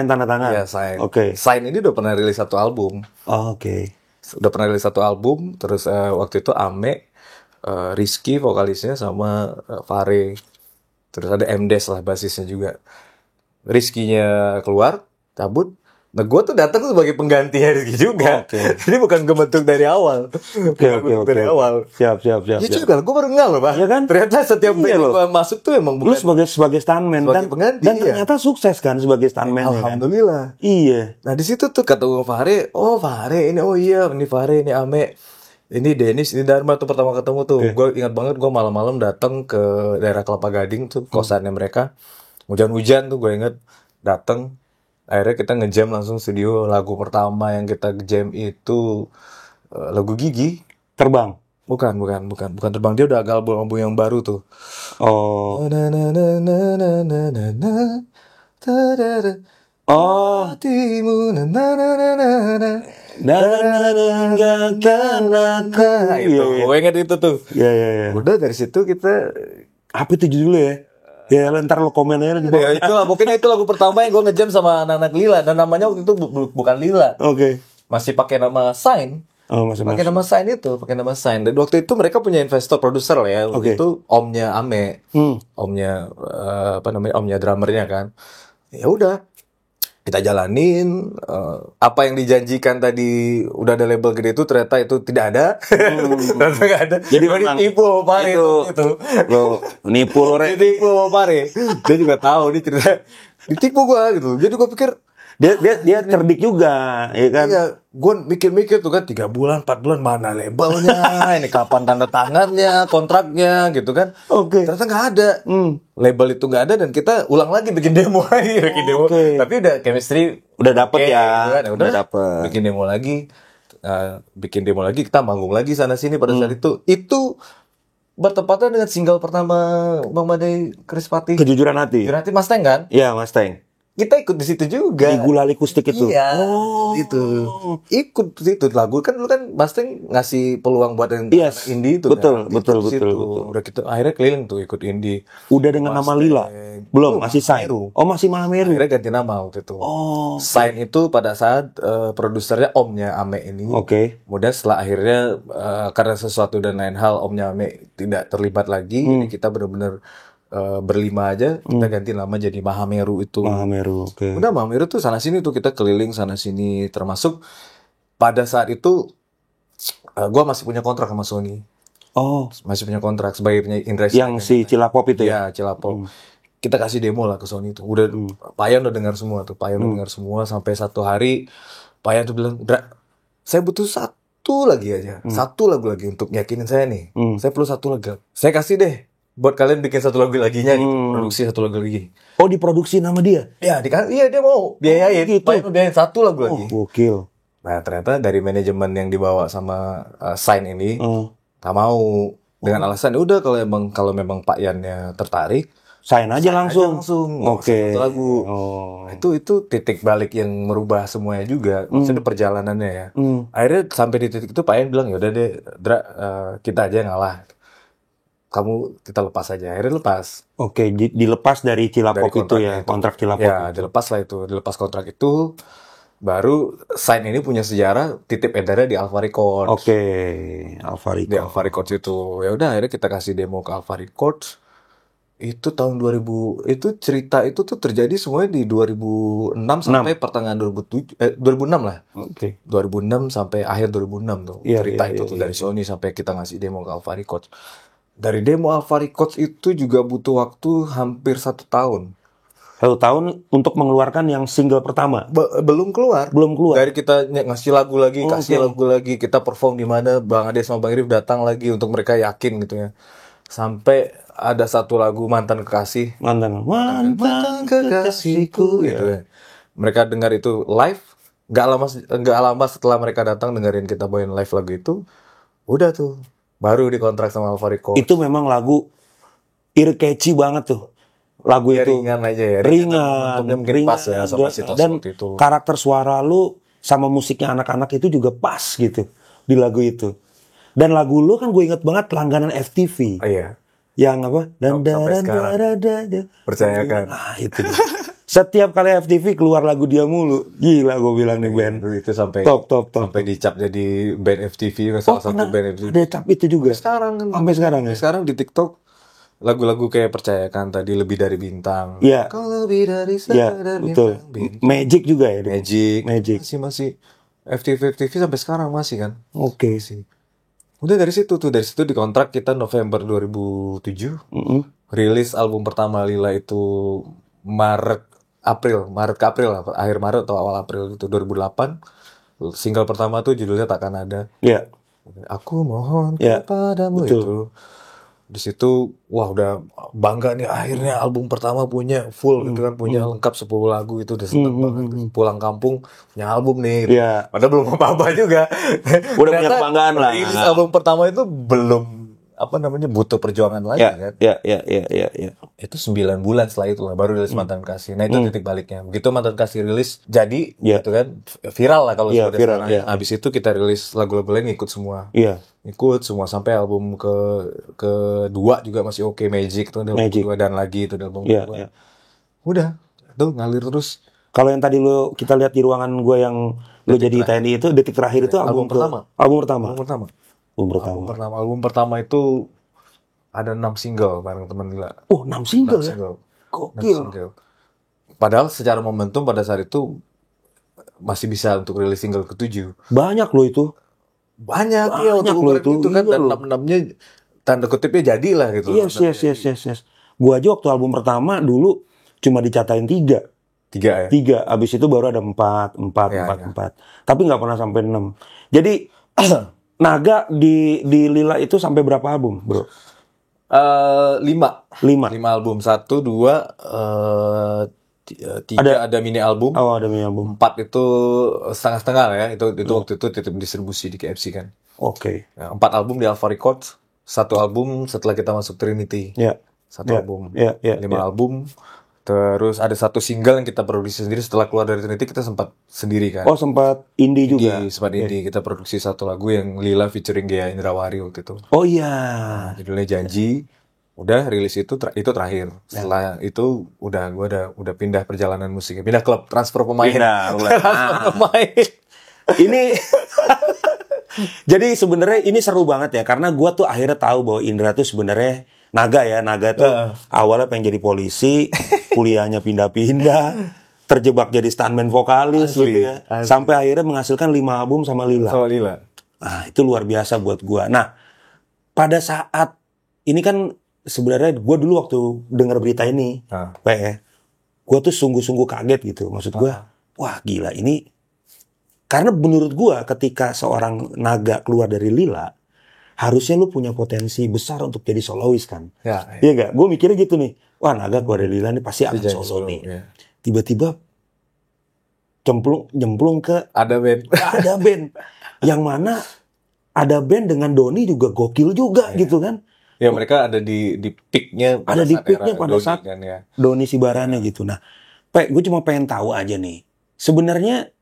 Speaker 1: tanda tangan.
Speaker 2: Iya, Sign. Sign ini udah pernah rilis satu album. Udah pernah rilis satu album. Terus waktu itu Ame, Rizky vokalisnya sama Fare. Terus ada MDes lah basisnya juga. Rizky-nya keluar, cabut. Nah, gue tuh datang sebagai penggantinya Rizky juga. Jadi bukan kebentuk dari awal. Dari awal.
Speaker 1: Siap.
Speaker 2: Ya juga, gue baru kenal loh, Pak.
Speaker 1: Ya kan?
Speaker 2: Ternyata setiap band gue masuk tuh emang
Speaker 1: bukan. Lu sebagai stuntman
Speaker 2: sebagai pengganti,
Speaker 1: dan ternyata sukses kan sebagai stuntman.
Speaker 2: Alhamdulillah.
Speaker 1: Kan? Iya.
Speaker 2: Nah, di situ tuh kata gue Fare, Fare ini, ini Fare, ini Ame. Ini Dennis, ini Dharma tuh pertama ketemu tuh. Gue ingat banget gue malam-malam datang ke daerah Kelapa Gading tuh, kosannya mereka. Hujan-hujan tuh gue inget datang. Akhirnya kita ngejam langsung studio. Lagu pertama yang kita jam itu lagu Gigi.
Speaker 1: Terbang?
Speaker 2: Bukan Terbang. Dia udah agak album yang baru tuh. Gue inget itu tuh.
Speaker 1: Iya.
Speaker 2: Udah dari situ kita.
Speaker 1: Apa itu judulnya ya? Ya ntar lo komen aja di
Speaker 2: bawah. Ya, mungkin itu lagu pertama yang gue ngejam sama anak-anak Lila. Dan namanya waktu itu bukan Lila. Masih pakai nama Sign. Pakai nama Sign itu. Dan waktu itu mereka punya investor produser lah ya. Waktu itu omnya Ame. Omnya omnya drummernya kan. Ya udah. Kita jalanin. Apa yang dijanjikan tadi udah ada label gede itu ternyata itu tidak ada. Ternyata nggak ada.
Speaker 1: Jadi memang
Speaker 2: ditipu Pare itu.
Speaker 1: Lo nipu lo
Speaker 2: ditipu Pare. Dia juga tahu nih cerita. Ditipu gua gitu. Jadi gua pikir
Speaker 1: dia cerdik juga, ya kan?
Speaker 2: Iya, gue mikir-mikir tuh kan 3 bulan, 4 bulan mana labelnya, ini kapan tanda tangannya, kontraknya, gitu kan? Ternyata nggak ada, label itu nggak ada dan kita ulang lagi bikin demo lagi, Tapi udah chemistry,
Speaker 1: udah dapet ya,
Speaker 2: gitu kan? Udah dapet. Bikin demo lagi, kita manggung lagi sana sini pada saat itu bertepatan dengan single pertama Bang Badai Krispati.
Speaker 1: Kejujuran Hati.
Speaker 2: Kejujuran Hati Mustang kan?
Speaker 1: Iya Mustang.
Speaker 2: Kita ikut di situ juga.
Speaker 1: Di Gulali Kustik itu.
Speaker 2: Iya. Itu. Ikut di situ lagu kan lu kan Mustang ngasih peluang buat yang indie itu.
Speaker 1: Betul.
Speaker 2: Udah kita akhirnya keliling tuh ikut indie.
Speaker 1: Udah dengan nama Lila. Belum, masih Sign. Masih Mahameru.
Speaker 2: Akhirnya ganti nama waktu itu. Sign itu pada saat produsernya omnya Ame ini. Kemudian setelah akhirnya karena sesuatu dan lain hal omnya Ame tidak terlibat lagi, jadi kita benar-benar berlima aja kita ganti nama jadi Mahameru itu. Udah Mahameru tuh sana sini tuh kita keliling sana sini, termasuk pada saat itu gue masih punya kontrak sama Sony. Masih punya kontrak sebagai penyanyi Indra.
Speaker 1: Yang si Cilapop itu ya?
Speaker 2: Iya, Cilapop. Kita kasih demo lah ke Sony tuh. Udah Payan udah dengar semua tuh. Dengar semua sampai satu hari Payan tuh bilang, "Dra, saya butuh satu lagi aja. Satu lagu lagi untuk yakinin saya nih. Saya perlu satu lagu. Saya kasih deh buat kalian bikin satu lagu laginya gitu. Produksi satu lagu lagi."
Speaker 1: Diproduksi nama dia?
Speaker 2: Iya, dia mau biayain.
Speaker 1: Gitu.
Speaker 2: Payan biayain satu lagu lagi.
Speaker 1: Gokil.
Speaker 2: Nah, ternyata dari manajemen yang dibawa sama Sign ini gak mau dengan alasan udah kalau memang Pak Yannya tertarik,
Speaker 1: sign aja langsung.
Speaker 2: Oke. Lagu. Itu titik balik yang merubah semuanya juga. Maksudnya perjalanannya ya. Akhirnya sampai di titik itu Pak En bilang, yaudah deh, Dra, kita aja yang ngalah. Kamu kita lepas aja. Akhirnya lepas.
Speaker 1: Oke, dilepas dari Cilapop itu ya, kontrak Cilapop.
Speaker 2: Ya, dilepas lah itu. Dilepas kontrak itu. Baru sign ini punya sejarah, titip edarnya di Alpha Records.
Speaker 1: Oke, Alpha Records.
Speaker 2: Di Alpha Records itu. Ya udah akhirnya kita kasih demo ke Alpha Records. Itu tahun 2000, itu cerita itu tuh terjadi semuanya di 2006 sampai pertengahan 2006 lah.
Speaker 1: Oke.
Speaker 2: 2006 sampai akhir 2006 tuh. Cerita itu tuh dari Sony sampai kita ngasih demo ke Alpha Records. Dari demo Alpha Records itu juga butuh waktu hampir 1 tahun.
Speaker 1: 1 tahun untuk mengeluarkan yang single pertama.
Speaker 2: Belum keluar. Dari kita ngasih lagu lagi, lagu lagi, kita perform di mana, Bang Ade sama Bang Irif datang lagi untuk mereka yakin gitu ya. Sampai ada satu lagu Mantan Kekasih.
Speaker 1: Mantan
Speaker 2: Kekasihku gitu ya. Mereka dengar itu live, nggak lama setelah mereka datang dengerin kita bawain live lagu itu, udah tuh baru dikontrak sama Alpha Records.
Speaker 1: Itu memang lagu ear-catchy banget tuh. Lagu
Speaker 2: ya,
Speaker 1: itu
Speaker 2: ringan aja ya.
Speaker 1: Ringan
Speaker 2: pas ya sama
Speaker 1: dan itu. Karakter suara lu sama musiknya anak-anak itu juga pas gitu di lagu itu. Dan lagu lu kan gue inget banget langganan FTV.
Speaker 2: Iya.
Speaker 1: Yang apa?
Speaker 2: Percayakan.
Speaker 1: Nah, itu. Setiap kali FTV keluar lagu dia mulu. Gila gue bilang nih band.
Speaker 2: Itu sampai
Speaker 1: top.
Speaker 2: Sampai dicap jadi band FTV, salah satu band FTV.
Speaker 1: Ada cap itu juga.
Speaker 2: Sampai sekarang ya. Sekarang di TikTok lagu-lagu kayak Percayakan tadi, Lebih Dari Bintang.
Speaker 1: Iya.
Speaker 2: Kalau lebih dari sadar
Speaker 1: betul.
Speaker 2: Bintang.
Speaker 1: Magic juga ya.
Speaker 2: Magic. Masih FTV sampai sekarang masih kan.
Speaker 1: Oke sih.
Speaker 2: Udah dari situ dikontrak kita November 2007. Rilis album pertama Lila itu Maret ke April lah, akhir Maret atau awal April itu 2008. Single pertama tuh judulnya Takkan Ada.
Speaker 1: Iya.
Speaker 2: Aku mohon kepadamu itu. Di situ wah udah bangga nih akhirnya album pertama punya full gitu kan, punya lengkap 10 lagu, itu udah seneng banget. Pulang kampung punya album nih.
Speaker 1: Iya.
Speaker 2: Padahal belum apa-apa juga.
Speaker 1: Udah punya kebanggaan lah.
Speaker 2: Rilis album pertama itu belum butuh perjuangan lagi kan.
Speaker 1: Iya.
Speaker 2: Itu 9 bulan setelah itu lah baru rilis Mantan Kasih. Nah itu titik baliknya. Begitu Mantan Kasih rilis jadi gitu kan, viral lah kalau sudah sekarang. Habis itu kita rilis lagu-lagu lain ngikut semua.
Speaker 1: Iya.
Speaker 2: Ikut semua sampai album kedua juga masih oke. Magic itu album kedua dan lagi itu album kedua. Iya. Udah, tuh ngalir terus.
Speaker 1: Kalau yang tadi kita lihat di ruangan gue yang lu jadi TNI itu detik terakhir itu album pertama.
Speaker 2: Album pertama itu ada 6 single bareng teman Lila.
Speaker 1: Oh, 6 single ya? Gokil.
Speaker 2: Padahal secara momentum pada saat itu masih bisa untuk rilis single ke-7.
Speaker 1: Banyak loh itu.
Speaker 2: Banyak ya untuk ukuran itu kan, dan 6-6-nya tanda kutipnya jadilah gitu.
Speaker 1: Yes. Gua aja waktu album pertama dulu cuma dicatain 3.
Speaker 2: 3 ya?
Speaker 1: 3, abis itu baru ada 4. Tapi nggak pernah sampai 6. Jadi Naga di Lila itu sampai berapa album, bro?
Speaker 2: 5 album. 1, 2, 3 ada mini album.
Speaker 1: Oh, ada mini album.
Speaker 2: 4 itu setengah-setengah ya. Itu waktu itu titip distribusi di KFC kan.
Speaker 1: Oke.
Speaker 2: 4 album di Alpha Records. 1 album setelah kita masuk Trinity. 1 album. 5 album. Terus ada 1 single yang kita produksi sendiri setelah keluar dari Trinity, kita sempat sendiri kan.
Speaker 1: Oh, sempat indie juga.
Speaker 2: Sempat indie. Kita produksi 1 lagu yang Lila featuring Gea Indrawari waktu itu.
Speaker 1: Oh iya.
Speaker 2: Judulnya Janji. Udah rilis itu terakhir. Setelah itu udah pindah perjalanan musiknya. Pindah klub, transfer pemain. Transfer pemain.
Speaker 1: Ini jadi sebenarnya ini seru banget ya, karena gua tuh akhirnya tahu bahwa Indra tuh sebenarnya Naga tuh awalnya pengen jadi polisi, kuliahnya pindah-pindah, terjebak jadi stuntman vokalis gitu ya. Sampai akhirnya menghasilkan 5 album sama Lila. Nah, itu luar biasa buat gua. Nah, pada saat ini kan sebenarnya gua dulu waktu dengar berita ini, gua tuh sungguh-sungguh kaget gitu. Maksud gua, wah gila ini. Karena menurut gua ketika seorang Naga keluar dari Lila, harusnya lu punya potensi besar untuk jadi solois kan? Iya gak? Gue mikirnya gitu nih. Wah, Naga keluar dari Lila nih pasti akan solo nih. Tiba-tiba jemplung ke
Speaker 2: ada band.
Speaker 1: Yang mana ada band dengan Doni juga gokil juga gitu kan?
Speaker 2: Ya mereka ada di peaknya.
Speaker 1: Ada di peaknya pada saat
Speaker 2: kan, ya.
Speaker 1: Doni Sibarani gitu. Nah, gue cuma pengen tahu aja nih. Sebenarnya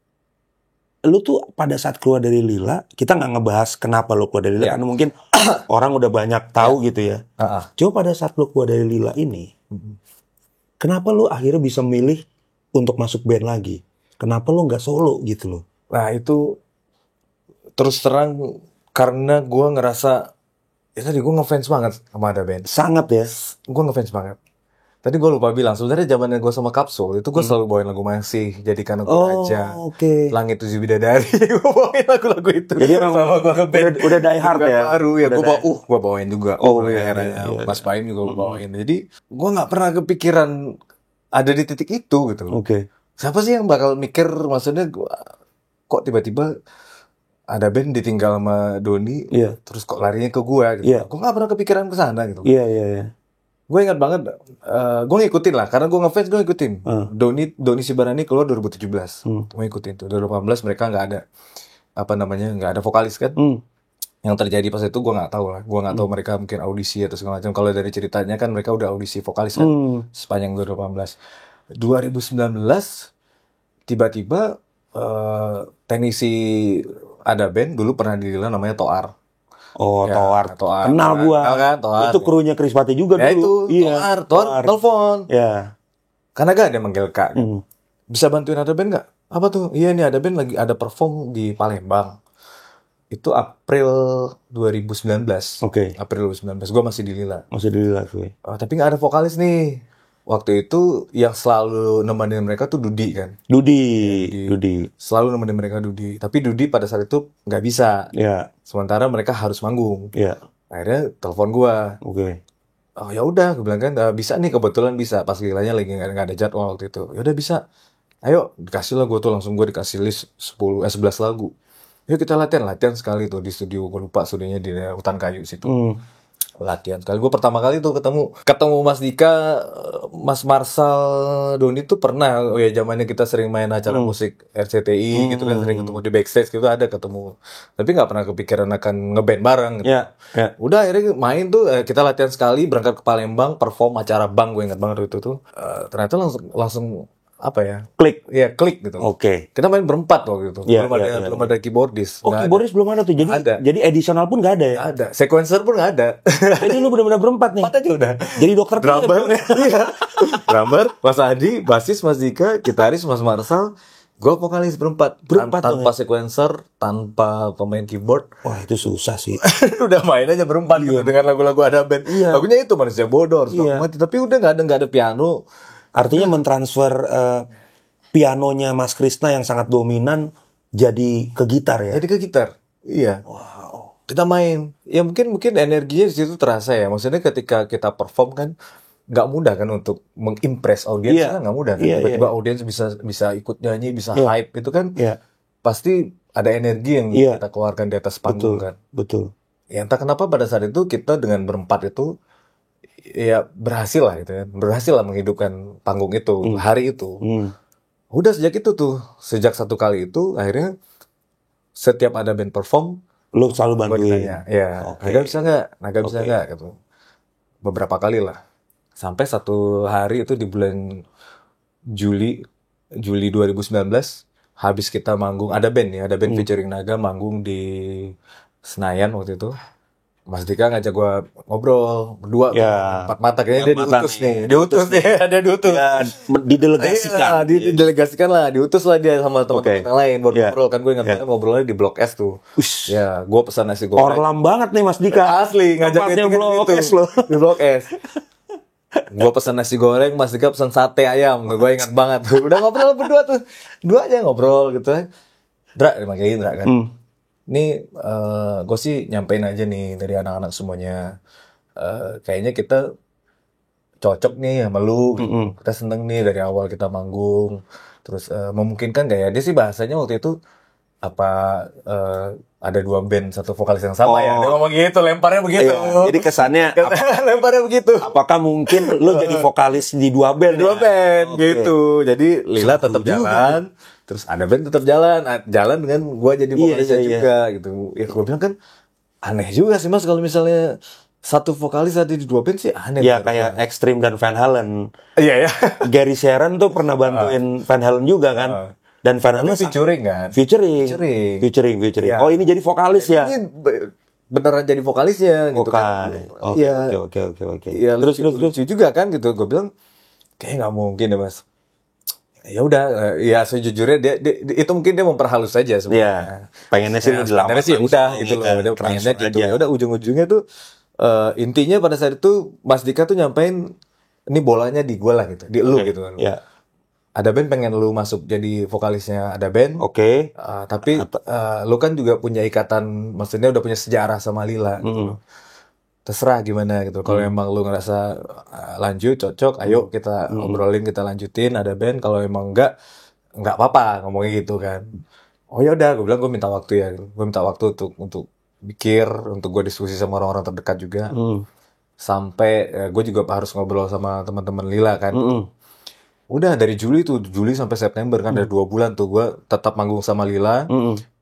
Speaker 1: lu tuh pada saat keluar dari Lila, kita nggak ngebahas kenapa lu keluar dari Lila, karena mungkin orang udah banyak tahu gitu ya. Coba pada saat lu keluar dari Lila ini, kenapa lu akhirnya bisa milih untuk masuk band lagi? Kenapa lu nggak solo gitu loh?
Speaker 2: Nah itu terus terang karena gue ngerasa ya tadi gue ngefans banget sama Ada Band.
Speaker 1: Sangat ya.
Speaker 2: Gue ngefans banget. Tadi gue lupa bilang, sebenarnya zamannya gue sama Kapsul itu gue selalu bawain lagu Masih, Jadikan Aku Raja, Langit Tujuh Bidadari. Gue bawain lagu-lagu itu.
Speaker 1: Jadi sama gue ngeband udah die hard ya.
Speaker 2: Baru ya gue bawain juga. Mas Paim juga gue bawain. Jadi gue nggak pernah kepikiran ada di titik itu gitu. Siapa sih yang bakal mikir, maksudnya kok tiba-tiba Ada Band ditinggal sama Doni, terus kok larinya ke gue gitu. Gue nggak pernah kepikiran ke sana gitu. Gue ingat banget, gue ngikutin lah, karena gue ngefans, gue ngikutin. Doni Sibarani keluar 2017, gue ngikutin tuh. 2018 mereka nggak ada, nggak ada vokalis kan. Yang terjadi pas itu gue nggak tahu lah, gue nggak tahu mereka mungkin audisi atau segala macam. Kalau dari ceritanya kan mereka udah audisi vokalis kan, sepanjang 2018. 2019 tiba-tiba teknisi Ada Band dulu pernah dirilis namanya Toar.
Speaker 1: Toar. Kenal gua.
Speaker 2: Kan, Toar.
Speaker 1: Itu krunya Krispati juga dulu.
Speaker 2: Itu, Toar telepon.
Speaker 1: Ya.
Speaker 2: Karena gak ada manggil Kak. Bisa bantuin Ada Band gak? Apa tuh? Iya nih Ada Band lagi ada perform di Palembang. Itu April 2019. April 2019. Gua masih di Lila.
Speaker 1: Gue.
Speaker 2: Tapi gak ada vokalis nih. Waktu itu yang selalu nemenin mereka tuh Dudi kan.
Speaker 1: Dudi.
Speaker 2: Selalu nemenin mereka Dudi. Tapi Dudi pada saat itu nggak bisa. Sementara mereka harus manggung. Akhirnya telepon gua. Oh ya udah, gue bilang kan bisa nih, kebetulan bisa. Pas Lilanya lagi nggak ada jadwal waktu itu. Ya udah bisa. Ayo dikasih lah, gue tuh langsung gue dikasih list 11 lagu. Yuk kita latihan sekali tuh di studio. Gue lupa studionya di Hutan Kayu situ. Latihan sekali. Gue pertama kali tuh ketemu Mas Dika, Mas Marsal, Doni tuh pernah. Oh ya zamannya kita sering main acara musik RCTI gitu kan, sering ketemu di backstage gitu, ada ketemu. Tapi nggak pernah kepikiran akan ngeband bareng gitu. Udah akhirnya main tuh, kita latihan sekali, berangkat ke Palembang, perform acara bank, gue ingat banget itu tuh. Ternyata langsung klik gitu. Kita main berempat waktu itu. Belum ada keyboardist.
Speaker 1: Keyboardist belum ada tuh. Jadi additional pun nggak ada ya?
Speaker 2: Ada. Sequencer pun nggak ada.
Speaker 1: Jadi lu benar-benar berempat nih.
Speaker 2: 4 aja udah.
Speaker 1: Jadi dokter
Speaker 2: drummer. Drummer, Mas Adi, basis Mas Dika, gitaris Mas Marsal, gue vokalis berempat tanpa sequencer, tanpa pemain keyboard.
Speaker 1: Wah itu susah sih.
Speaker 2: Udah main aja berempat gitu dengan lagu-lagu Ada Band. Lagunya itu Manusia Bodoh, tapi udah nggak ada piano.
Speaker 1: Artinya mentransfer pianonya Mas Krisna yang sangat dominan jadi ke gitar ya?
Speaker 2: Jadi ke gitar, iya.
Speaker 1: Wow.
Speaker 2: Kita main, ya mungkin energinya di situ terasa ya. Maksudnya ketika kita perform kan nggak mudah kan untuk mengimpress audiens, kan nggak mudah kan. Tiba-tiba audiens bisa ikut nyanyi, bisa hype itu kan. Pasti ada energi yang kita keluarkan di atas panggung kan.
Speaker 1: Betul.
Speaker 2: Ya entah kenapa pada saat itu kita dengan berempat itu ya berhasil lah gitu ya, berhasil lah menghidupkan panggung itu hari itu. Udah sejak satu kali itu akhirnya setiap Ada Band perform,
Speaker 1: lu selalu bantuin.
Speaker 2: Naga bisa nggak gitu. Beberapa kali lah, sampai satu hari itu di bulan Juli 2019 habis kita manggung Ada Band featuring Naga manggung di Senayan waktu itu. Mas Dika ngajak gue ngobrol berdua, empat mata, kayaknya dia diutus nih,
Speaker 1: didelegasikan.
Speaker 2: Didelegasikan lah, diutus lah dia sama teman-teman yang lain buat ngobrol kan. Gue ingat ngobrolnya di Blok S tuh. Gue pesan nasi goreng.
Speaker 1: Orlam banget nih Mas Dika.
Speaker 2: Asli ngajaknya
Speaker 1: Blok S loh.
Speaker 2: Di Blok S. Gue pesan nasi goreng, Mas Dika pesan sate ayam. Gue ingat banget. Udah ngobrol berdua tuh, dua aja ngobrol gitu. Dra kan. Ini gue sih nyampein aja nih dari anak-anak semuanya, kayaknya kita cocok nih sama lu, kita seneng nih dari awal kita manggung, terus memungkinkan gak ya, dia sih bahasanya waktu itu ada 2 band satu vokalis yang sama ya, dia ngomong gitu, lemparnya begitu.
Speaker 1: Jadi kesannya
Speaker 2: lemparnya begitu.
Speaker 1: Apakah mungkin lu jadi vokalis di 2 band?
Speaker 2: 2 band gitu, jadi Lila tetap jalan. Terus Ada Band tetap jalan dengan gue jadi vokalisnya juga gitu. Ya gue bilang kan aneh juga sih Mas kalau misalnya satu vokalis ada di 2 band sih aneh.
Speaker 1: Iya, kayak Extreme dan Van Halen.
Speaker 2: Iya, ya.
Speaker 1: Gary Sharon tuh pernah bantuin Van Halen juga kan. Dan Van Halen
Speaker 2: featuring kan?
Speaker 1: Featuring. Ya. Oh, ini jadi vokalis ya?
Speaker 2: Ini beneran jadi vokalisnya gitu kan.
Speaker 1: Oke.
Speaker 2: Ya, terus lucu juga kan gitu. Gue bilang kayak nggak mungkin deh Mas. Ya udah, ya sejujurnya dia itu mungkin dia memperhalus saja sebenarnya.
Speaker 1: Iya. Pengennya sih lu dilamar.
Speaker 2: Pengennya sih udah gitu loh. Udah pengennya gitu. Ya udah ujung-ujungnya tuh intinya pada saat itu Mas Dika tuh nyampein ini bolanya di gue lah gitu, di lu gitu kan.
Speaker 1: Yeah.
Speaker 2: Ada band pengen lu masuk jadi vokalisnya ada band.
Speaker 1: Oke.
Speaker 2: Tapi lu kan juga punya ikatan, maksudnya udah punya sejarah sama Lila. Gitu. Terserah gimana gitu. Kalau emang lu ngerasa lanjut cocok, ayo kita ngobrolin, kita lanjutin ada band. Kalau emang enggak apa-apa ngomongnya gitu kan. Oh ya udah, gue bilang gue minta waktu ya. Gue minta waktu untuk mikir, untuk gue diskusi sama orang-orang terdekat juga. Sampai gue juga harus ngobrol sama teman-teman Lila kan. Udah dari Juli sampai September kan ada 2 bulan tuh gue tetap manggung sama Lila.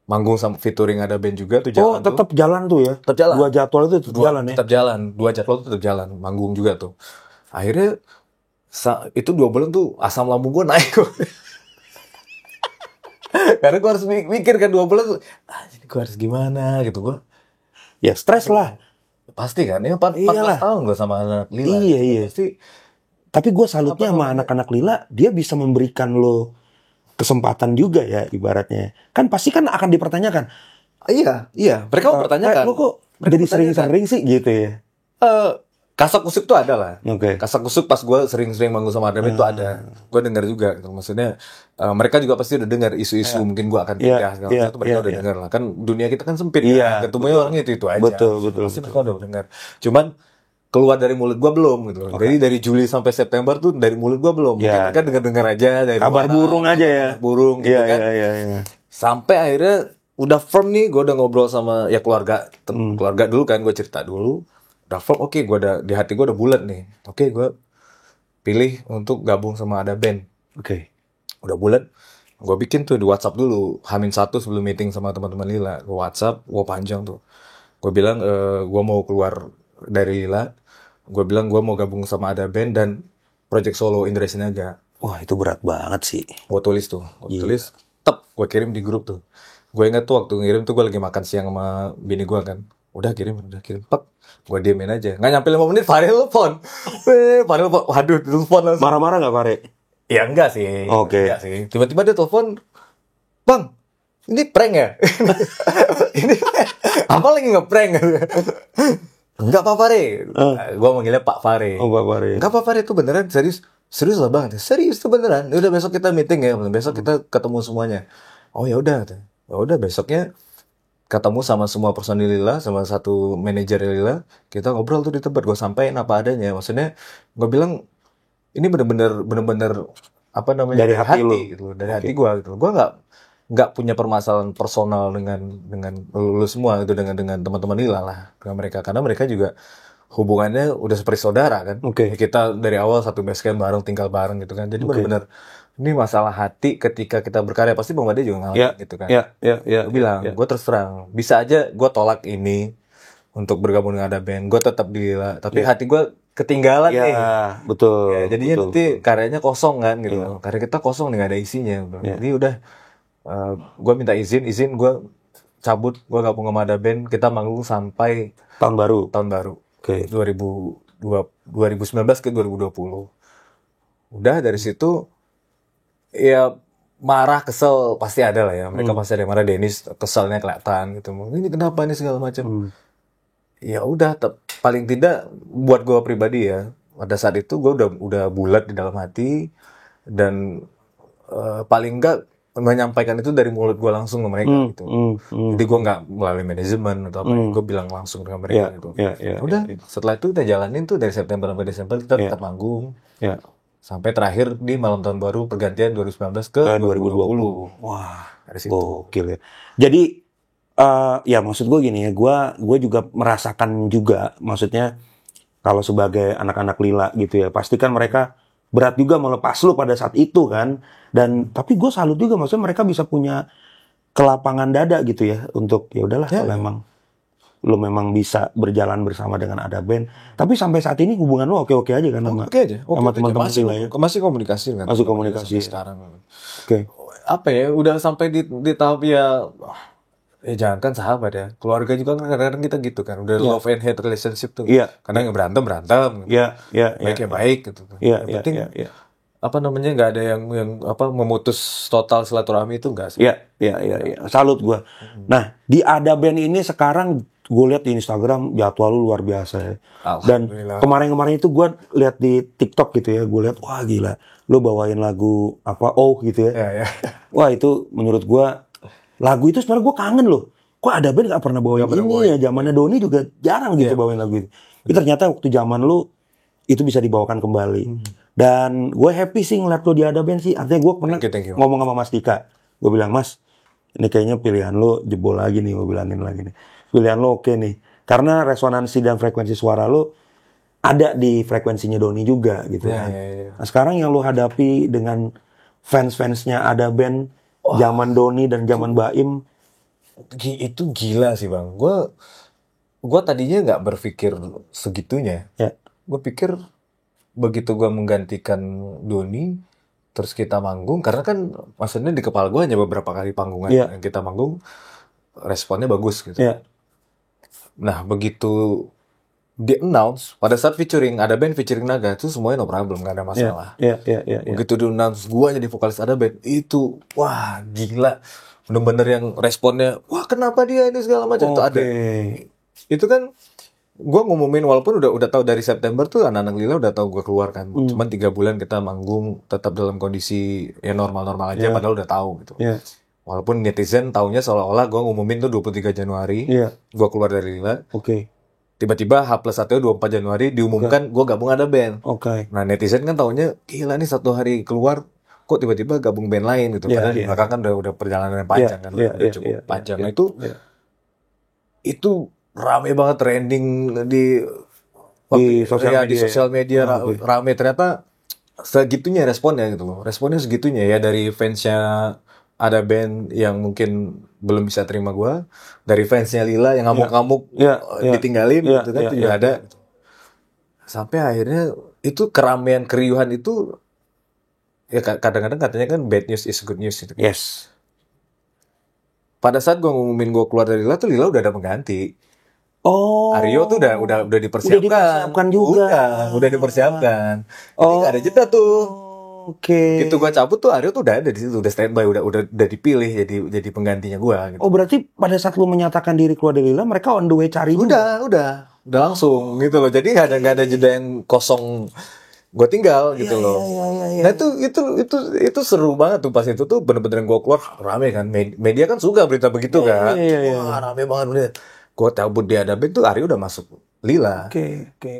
Speaker 2: Manggung sama featuring ada band juga tuh jalan.
Speaker 1: Oh, tetap jalan tuh ya.
Speaker 2: Tetap jalan.
Speaker 1: 2 jadwal itu tetap jalan ya.
Speaker 2: Tetap jalan. 2 jadwal itu tetap jalan, manggung juga tuh. Akhirnya itu 2 bulan tuh asam lambung gue naik. Karena gue harus mikir kan 2 bulan tuh, jadi gue harus gimana gitu gue.
Speaker 1: Ya stres lah.
Speaker 2: Pasti kan, ya 14 tahun gue sama anak Lila.
Speaker 1: Iya.
Speaker 2: Pasti.
Speaker 1: Tapi gue salutnya sama anak-anak Lila, dia bisa memberikan lo kesempatan juga ya ibaratnya. Kan pasti kan akan dipertanyakan.
Speaker 2: Iya. Mereka mempertanyakan.
Speaker 1: Lo kok jadi sering-sering sih gitu ya?
Speaker 2: Kasak kusuk tuh ada lah.
Speaker 1: Okay.
Speaker 2: Kasak kusuk pas gue sering-sering manggung sama Adam itu ada. Gue dengar juga. Gitu. Maksudnya mereka juga pasti udah dengar isu-isu mungkin gue akan pindah. Itu mereka udah dengar lah. Kan dunia kita kan sempit. Kan? Ketemunya orang itu aja.
Speaker 1: Betul.
Speaker 2: Pasti mereka udah dengar. Cuman keluar dari mulut gue belum gitu. Jadi dari Juli sampai September tuh dari mulut gue belum. Mereka dengar-dengar aja. Dari
Speaker 1: kabar burung aja ya.
Speaker 2: Burung gitu kan.
Speaker 1: Iya.
Speaker 2: Sampai akhirnya udah firm nih. Gue udah ngobrol sama ya keluarga dulu kan. Gue cerita dulu. Udah firm, oke, gue udah di hati gue udah bulat nih. Oke, gue pilih untuk gabung sama ada band.
Speaker 1: Oke.
Speaker 2: Udah bulat. Gue bikin tuh di WhatsApp dulu. H-1 sebelum meeting sama teman-teman Lila. Gue WhatsApp, gue panjang tuh. Gue bilang gue mau keluar dari Lila. Gue bilang gue mau gabung sama ada band dan project solo Indra Sinaga.
Speaker 1: Wah, itu berat banget sih.
Speaker 2: Gue tulis tuh. Tulis, gue kirim di grup tuh. Gue ingat tuh waktu ngirim tuh gue lagi makan siang sama bini gue kan. Udah kirim. Gue diemin aja. Nggak nyampe 5 menit, Fahri telepon. Waduh, telepon langsung.
Speaker 1: Marah-marah nggak, Fahri?
Speaker 2: Ya enggak sih.
Speaker 1: Oke.
Speaker 2: Enggak sih. Tiba-tiba dia telepon, Bang, ini prank ya? Ini apa lagi nge-prank? Enggak, Pak Fahri. Gue manggilnya Pak Fahri.
Speaker 1: Oh, Pak Fahri.
Speaker 2: Enggak, Pak Fahri itu beneran serius lah Bang. Serius itu beneran. Udah besok kita meeting ya. Besok kita ketemu semuanya. Oh ya udah. Ya udah besoknya ketemu sama semua personil Lila, sama satu manajer Lila, kita ngobrol tuh di tempat. Gue sampein apa adanya. Maksudnya gue bilang ini bener-bener apa namanya
Speaker 1: dari hati lu
Speaker 2: gitu, dari hati gue gitu. Gue nggak punya permasalahan personal dengan lu semua gitu, dengan teman-teman Lila lah, dengan mereka, karena mereka juga hubungannya udah seperti saudara kan. Kita dari awal satu base camp bareng, tinggal bareng gitu kan. Jadi bener-bener ini masalah hati ketika kita berkarya, pasti Bang Made juga ngalamin gitu kan. Gue bilang, gue terus terang, bisa aja gue tolak ini untuk bergabung dengan ada band, gue tetap di Lila, tapi hati gue ketinggalan nih.
Speaker 1: Betul.
Speaker 2: Jadinya nanti karyanya kosong kan gitu. Karya kita kosong nih, gak ada isinya. Jadi udah, gue minta izin gue cabut, gue gabung sama ada band, kita manggung sampai
Speaker 1: tahun baru.
Speaker 2: 2019 ke 2020. Udah dari situ ya marah, kesel pasti ada lah ya. Mereka pasti ada yang marah. Dennis keselnya kelihatan gitu. Ini kenapa nih segala macam. Ya udah, paling tidak buat gue pribadi ya, pada saat itu gue udah bulat di dalam hati, dan paling enggak menyampaikan itu dari mulut gue langsung ke mereka gitu. Jadi gue nggak melalui manajemen atau apa, gue bilang langsung ke mereka gitu. Udah, setelah itu kita jalanin tuh dari September sampai Desember kita tetap manggung. Sampai terakhir di malam tahun baru pergantian 2019 ke 2020.
Speaker 1: Wah, dari situ. Gokil ya. Jadi ya maksud gue gini ya, gue juga merasakan juga, maksudnya kalau sebagai anak-anak Lila gitu ya, pastikan mereka berat juga melepas lu pada saat itu kan. Dan tapi gue salut juga, maksudnya mereka bisa punya kelapangan dada gitu ya untuk ya udahlah kalau emang lu memang bisa berjalan bersama dengan Ada Band. Tapi sampai saat ini hubungan lu oke-oke aja kan sama teman-teman Lila ya?
Speaker 2: Masih komunikasi kan?
Speaker 1: Masih komunikasi
Speaker 2: sekarang.
Speaker 1: Oke.
Speaker 2: Apa ya? Udah sampai di tahap ya jangan kan sahabat ya. Keluarga juga kan kadang-kadang kita gitu kan. Udah love and hate relationship tuh. Kadang yang berantem. Baik gitu. Yang penting apa namanya nggak ada yang memutus total silaturahmi itu nggak sih?
Speaker 1: Iya. Salut gue. Nah di Ada Band ini sekarang gue lihat di Instagram jadwal lu luar biasa ya. Dan kemarin itu gue lihat di TikTok gitu ya, gue lihat wah gila, lu bawain lagu gitu ya. Wah itu menurut gue lagu itu sebenarnya gue kangen loh. Kok Ada Band nggak pernah bawain ini ya? Zamannya Doni juga jarang gitu bawain lagu itu. Tapi ternyata waktu zaman lu itu bisa dibawakan kembali. Dan gue happy sih ngeliat lo di Ada Band sih. Artinya gue pernah ngomong sama Mas Dika. Gue bilang, Mas, ini kayaknya pilihan lo jebol lagi nih. Gue bilangin lagi nih. Pilihan lo oke nih. Karena resonansi dan frekuensi suara lo ada di frekuensinya Doni juga gitu kan. Nah sekarang yang lo hadapi dengan fans-fansnya Ada Band zaman Doni dan zaman Baim.
Speaker 2: Itu gila sih bang. Gue tadinya nggak berpikir segitunya. Gue pikir begitu gue menggantikan Doni, terus kita manggung, karena kan maksudnya di kepala gue hanya beberapa kali panggungan yang kita manggung, responnya bagus gitu. Nah begitu di announce pada saat Ada Band featuring Naga itu semuanya no problem, nggak ada masalah. Begitu di announce gue jadi vokalis Ada Band itu wah gila, bener-bener yang responnya wah kenapa dia ini segala macam itu ada. Itu kan gue ngumumin walaupun udah tahu dari September tuh anak-anak Lila udah tahu gue keluar kan. Cuman 3 bulan kita manggung tetap dalam kondisi ya normal-normal aja padahal udah tahu gitu. Walaupun netizen taunya seolah-olah gue ngumumin tuh 23 Januari gue keluar dari Lila. Tiba-tiba H+1 24 Januari diumumkan gue gabung Ada Band. Nah netizen kan taunya gila nih 1 hari keluar kok tiba-tiba gabung band lain gitu. Padahal di belakang kan udah perjalanan yang panjang kan. Udah cukup panjang. Nah itu rame banget trending di sosial media rame, ternyata segitunya responnya gitu loh. Responnya segitunya ya dari fansnya Ada Band yang mungkin belum bisa terima gue, dari fansnya Lila yang ngamuk-ngamuk ditinggalin gitu kan juga ada. Sampai akhirnya itu keramaian keriuhan itu ya kadang-kadang katanya kan bad news is good news gitu. Pada saat gue ngumumin gue keluar dari Lila tuh Lila udah ada pengganti. Aryo tuh udah dipersiapkan juga. Udah dipersiapkan. Jadi gak ada jeda tuh. Gitu gue cabut tuh Aryo tuh udah ada di situ, udah standby, udah dipilih jadi penggantinya gue. Gitu.
Speaker 1: Berarti pada saat lu menyatakan diri keluar dari Lila, mereka on the way cari
Speaker 2: udah langsung gitu loh. Jadi gak ada jeda yang kosong. Gue tinggal gitu loh. Nah itu seru banget tuh pas itu tuh bener-bener gue keluar rame kan. Media kan suka berita begitu kan. Wah rame banget. Gue cabut di Ada Band tuh Aryo udah masuk Lila.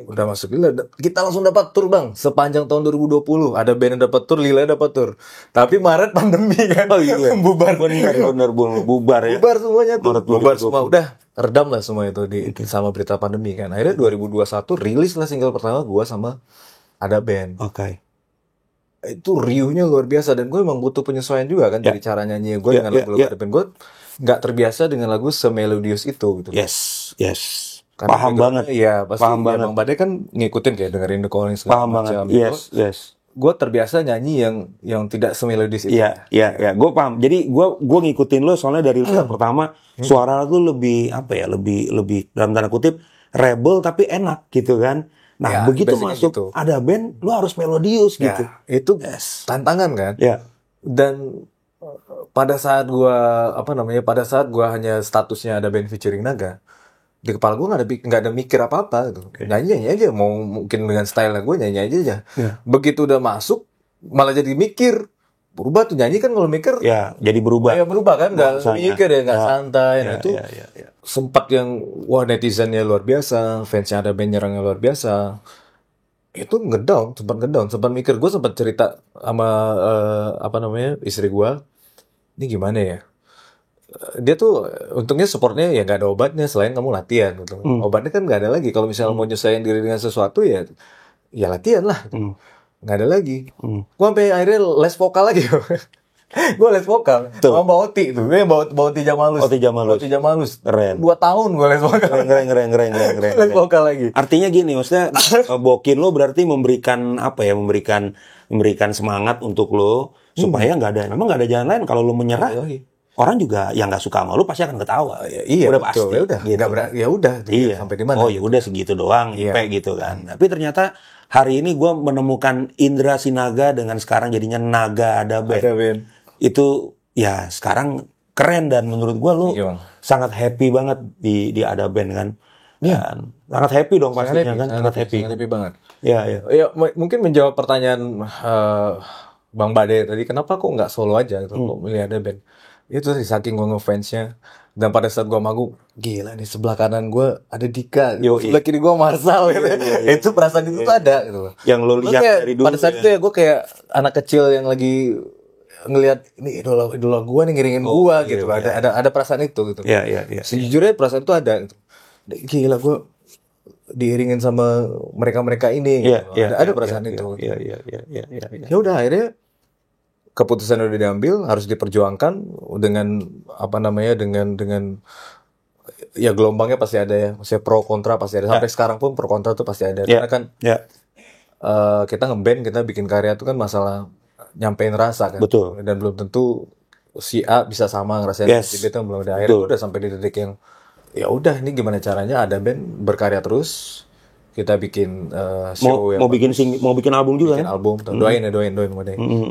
Speaker 2: Udah masuk Lila. Kita langsung dapat tur bang. Sepanjang tahun 2020 Ada Band dapat tur, Lila dapat tur. Tapi Maret pandemi kan. Bubar.
Speaker 1: Bener bubar ya.
Speaker 2: Bubar semuanya tuh. Bubar semua. Udah redam lah semua itu sama berita pandemi kan. Akhirnya 2021 rilis lah single pertama gue sama Ada Band. Itu riuhnya luar biasa dan gue emang butuh penyesuaian juga kan dari cara nyanyi gue dengan lagu Ada Band. Gue nggak terbiasa dengan lagu semelodius itu gitu.
Speaker 1: Yes.
Speaker 2: Karena
Speaker 1: paham banget.
Speaker 2: Iya, pasti paham banget. Bang Bade kan ngikutin kayak dengerin The Calling segala macam.
Speaker 1: Yes.
Speaker 2: Gue terbiasa nyanyi yang tidak semelodius itu.
Speaker 1: Iya. Gue paham. Jadi gue ngikutin lo soalnya dari pertama suara tuh lebih lebih dalam tanda kutip rebel tapi enak gitu kan. Nah begitu masuk gitu. Ada Band lo harus melodius gitu.
Speaker 2: Itu tantangan kan. Dan pada saat gue hanya statusnya Ada Band featuring Naga, di kepala gue nggak ada mikir apa-apa gitu. Nyanyi aja, mau mungkin dengan style gue nyanyi aja. Begitu udah masuk malah jadi mikir, berubah tuh nyanyi kan kalau mikir
Speaker 1: jadi berubah.
Speaker 2: Berubah kan, nggak mikir nggak santai. Nah itu sempat yang wah netizennya luar biasa, fansnya Ada Band nyerangnya luar biasa. Itu sempat mikir. Gue sempat cerita sama istri gue, ini gimana ya? Dia tuh untungnya supportnya ya nggak ada obatnya selain kamu latihan gitu. Obatnya kan nggak ada lagi. Kalau misalnya mau nyesuaiin diri dengan sesuatu ya latihan lah. Nggak ada lagi. Gue sampai akhirnya les vokal lagi. Gue les vokal sama Mbak Oti tuh. Mbak Oti Jamalus.
Speaker 1: Oti Jamalus.
Speaker 2: Keren. 2 tahun gue les vokal.
Speaker 1: Keren.
Speaker 2: Les vokal lagi.
Speaker 1: Artinya gini, maksudnya Bokin lo berarti memberikan apa ya? Memberikan semangat untuk lo supaya memang nggak ada jalan lain. Kalau lo menyerah, orang juga yang nggak suka sama lo pasti akan ketawa.
Speaker 2: Iya,
Speaker 1: udah
Speaker 2: betul.
Speaker 1: pasti.
Speaker 2: Ya udah.
Speaker 1: Iya.
Speaker 2: Sampai di mana?
Speaker 1: Oh ya udah segitu doang, gitu kan. Tapi ternyata hari ini gue menemukan Indra Sinaga dengan sekarang jadinya Naga Ada Band. Itu ya sekarang keren dan menurut gue lu sangat happy banget di Ada Band kan. Iya. Sangat happy dong pastinya kan. Sangat happy banget. Iya.
Speaker 2: Ya mungkin menjawab pertanyaan Bang Bade tadi, kenapa kok nggak solo aja gitu, kok milih Ada Band? Itu sih saking gue ngefansnya. Dan pada saat gue manggung, gila nih sebelah kanan gue ada Dika, sebelah kiri gue Marsal gitu. Itu perasaan itu tuh ada gitu.
Speaker 1: Yang lo lihat dari dulu.
Speaker 2: Pada saat itu ya gue kayak anak kecil yang lagi ngelihat ini idola gue nih ngiringin gue gitu. Ada perasaan itu gitu.
Speaker 1: Iya.
Speaker 2: Sejujurnya perasaan itu ada gitu. Gila gue diiringin sama mereka ini gitu. Ada perasaan itu.
Speaker 1: Iya.
Speaker 2: Ya udah akhirnya keputusan udah diambil, harus diperjuangkan dengan dengan ya gelombangnya pasti ada ya. Maksudnya pro kontra pasti ada. Sampai sekarang pun pro kontra tuh pasti ada. Karena kan kita ngeband, kita bikin karya itu kan masalah nyampein rasa kan.
Speaker 1: Betul.
Speaker 2: Dan belum tentu si A bisa sama ngerasain si B itu belum ada. Akhirnya udah sampai di titik yang ya udah ini gimana caranya Ada Band berkarya terus. Kita bikin show
Speaker 1: mau bikin album juga
Speaker 2: bikin
Speaker 1: kan?
Speaker 2: Album. Doain.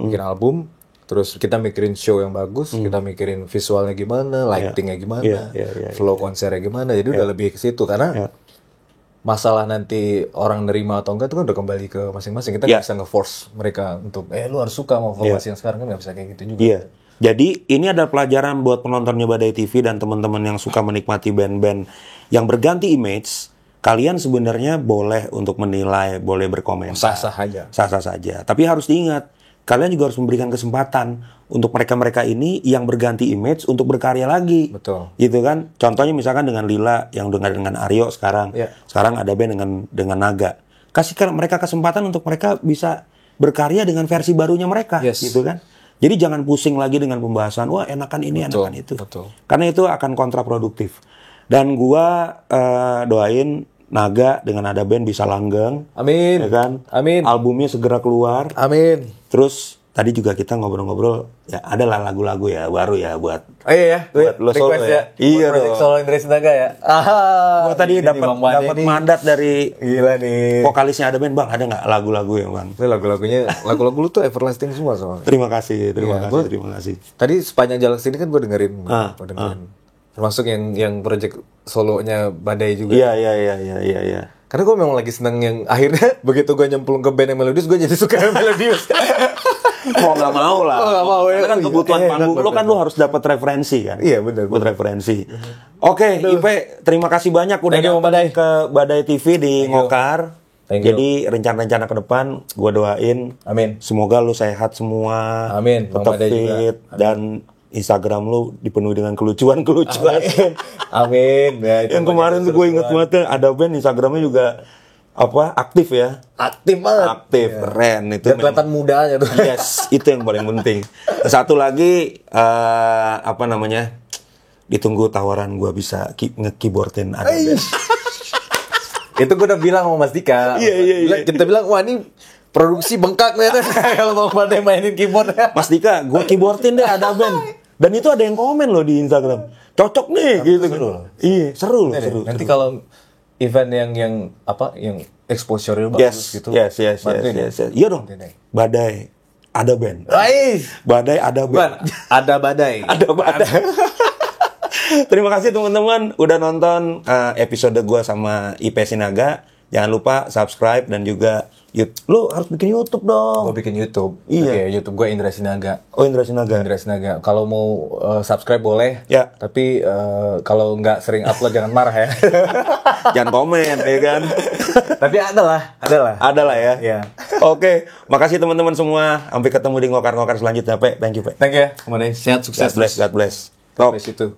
Speaker 2: Bikin album. Terus kita mikirin show yang bagus, kita mikirin visualnya gimana, lightingnya gimana, flow konsernya gimana. Jadi udah lebih ke situ karena masalah nanti orang nerima atau enggak itu kan udah kembali ke masing-masing. Kita nggak bisa nge-force mereka untuk lu harus suka sama formasi yang sekarang, kan nggak bisa kayak gitu juga.
Speaker 1: Iya. Jadi ini adalah pelajaran buat penontonnya Badai TV dan teman-teman yang suka menikmati band-band yang berganti image. Kalian sebenarnya boleh untuk menilai, boleh berkomentar. Sah-sah saja. Tapi harus diingat, kalian juga harus memberikan kesempatan untuk mereka-mereka ini yang berganti image untuk berkarya lagi.
Speaker 2: Betul.
Speaker 1: Gitu kan? Contohnya misalkan dengan Lila yang dengan Aryo sekarang. Sekarang Ada Band dengan Naga. Kasih mereka kesempatan untuk mereka bisa berkarya dengan versi barunya mereka, gitu kan? Jadi jangan pusing lagi dengan pembahasan, wah enakan ini, enakan itu.
Speaker 2: Betul.
Speaker 1: Karena itu akan kontraproduktif. Dan gua doain Naga dengan Ada Band bisa langgeng.
Speaker 2: Amin.
Speaker 1: Ya kan?
Speaker 2: Amin.
Speaker 1: Albumnya segera keluar.
Speaker 2: Amin.
Speaker 1: Terus tadi juga kita ngobrol-ngobrol, ya adalah lagu-lagu ya baru ya buat.
Speaker 2: Oh iya ya.
Speaker 1: Buat lo solo ya.
Speaker 2: Iya dong. Solo Indra Sinaga ya.
Speaker 1: Gua tadi dapat mandat dari
Speaker 2: gila nih.
Speaker 1: Vokalisnya Ada Band, Bang, ada nggak lagu-lagu yang Bang?
Speaker 2: Itu lagu-lagu lu tuh everlasting semua soalnya.
Speaker 1: Terima kasih.
Speaker 2: Tadi sepanjang jalan sini kan gue dengerin. Termasuk yang project solonya Badai juga.
Speaker 1: Iya.
Speaker 2: Karena gue memang lagi seneng yang akhirnya begitu gue nyemplung ke band yang melodius, gue jadi suka yang melodius.
Speaker 1: Mau nggak mau lah. Karena kan kebutuhan panggung lo kan lo harus dapat referensi kan.
Speaker 2: Iya benar.
Speaker 1: Buat referensi. Oke, Ipe, terima kasih banyak udah datang ke Badai TV di Ngokar. Jadi rencana-rencana ke depan gue doain.
Speaker 2: Amin.
Speaker 1: Semoga lo sehat semua.
Speaker 2: Amin.
Speaker 1: Tetap fit dan Instagram lu dipenuhi dengan kelucuan-kelucuan.
Speaker 2: Amin. Ya,
Speaker 1: yang kemarin tuh gue inget banget, Ada Band Instagramnya juga aktif ya.
Speaker 2: Aktif banget.
Speaker 1: Aktif, keren itu.
Speaker 2: Dan kelihatan mudanya tuh.
Speaker 1: Yes, itu yang paling penting. Satu lagi ditunggu tawaran gue bisa nge-keyboardin Ada Band.
Speaker 2: Itu gue udah bilang sama Mas Dika.
Speaker 1: Iya.
Speaker 2: Kita bilang, wah ini produksi bengkak nih kalau mau pada mainin keyboard.
Speaker 1: Mas Dika, gue keyboardin deh Ada Band. Dan itu ada yang komen loh di Instagram. Cocok nih gitu. Iya, seru.
Speaker 2: Nanti kalau event yang exposure bagus gitu.
Speaker 1: Yes. Iya dong. Badai Ada Band. Badai Ada Band.
Speaker 2: Ada badai.
Speaker 1: Terima kasih teman-teman udah nonton episode gue sama Ipe Sinaga. Jangan lupa subscribe dan juga lu harus bikin YouTube dong.
Speaker 2: Gue bikin YouTube.
Speaker 1: Iya.
Speaker 2: YouTube gue Indra Sinaga.
Speaker 1: Oh, Indra Sinaga.
Speaker 2: Kalau mau subscribe boleh.
Speaker 1: Ya.
Speaker 2: Tapi kalau nggak sering upload jangan marah ya.
Speaker 1: Jangan komen ya kan.
Speaker 2: Tapi ada lah ya.
Speaker 1: Iya. Oke, makasih teman-teman semua. Sampai ketemu di ngokar-ngokar selanjutnya, Pe. Thank you, Pe.
Speaker 2: Thank you ya. Sehat, sukses.
Speaker 1: God bless.
Speaker 2: God bless itu.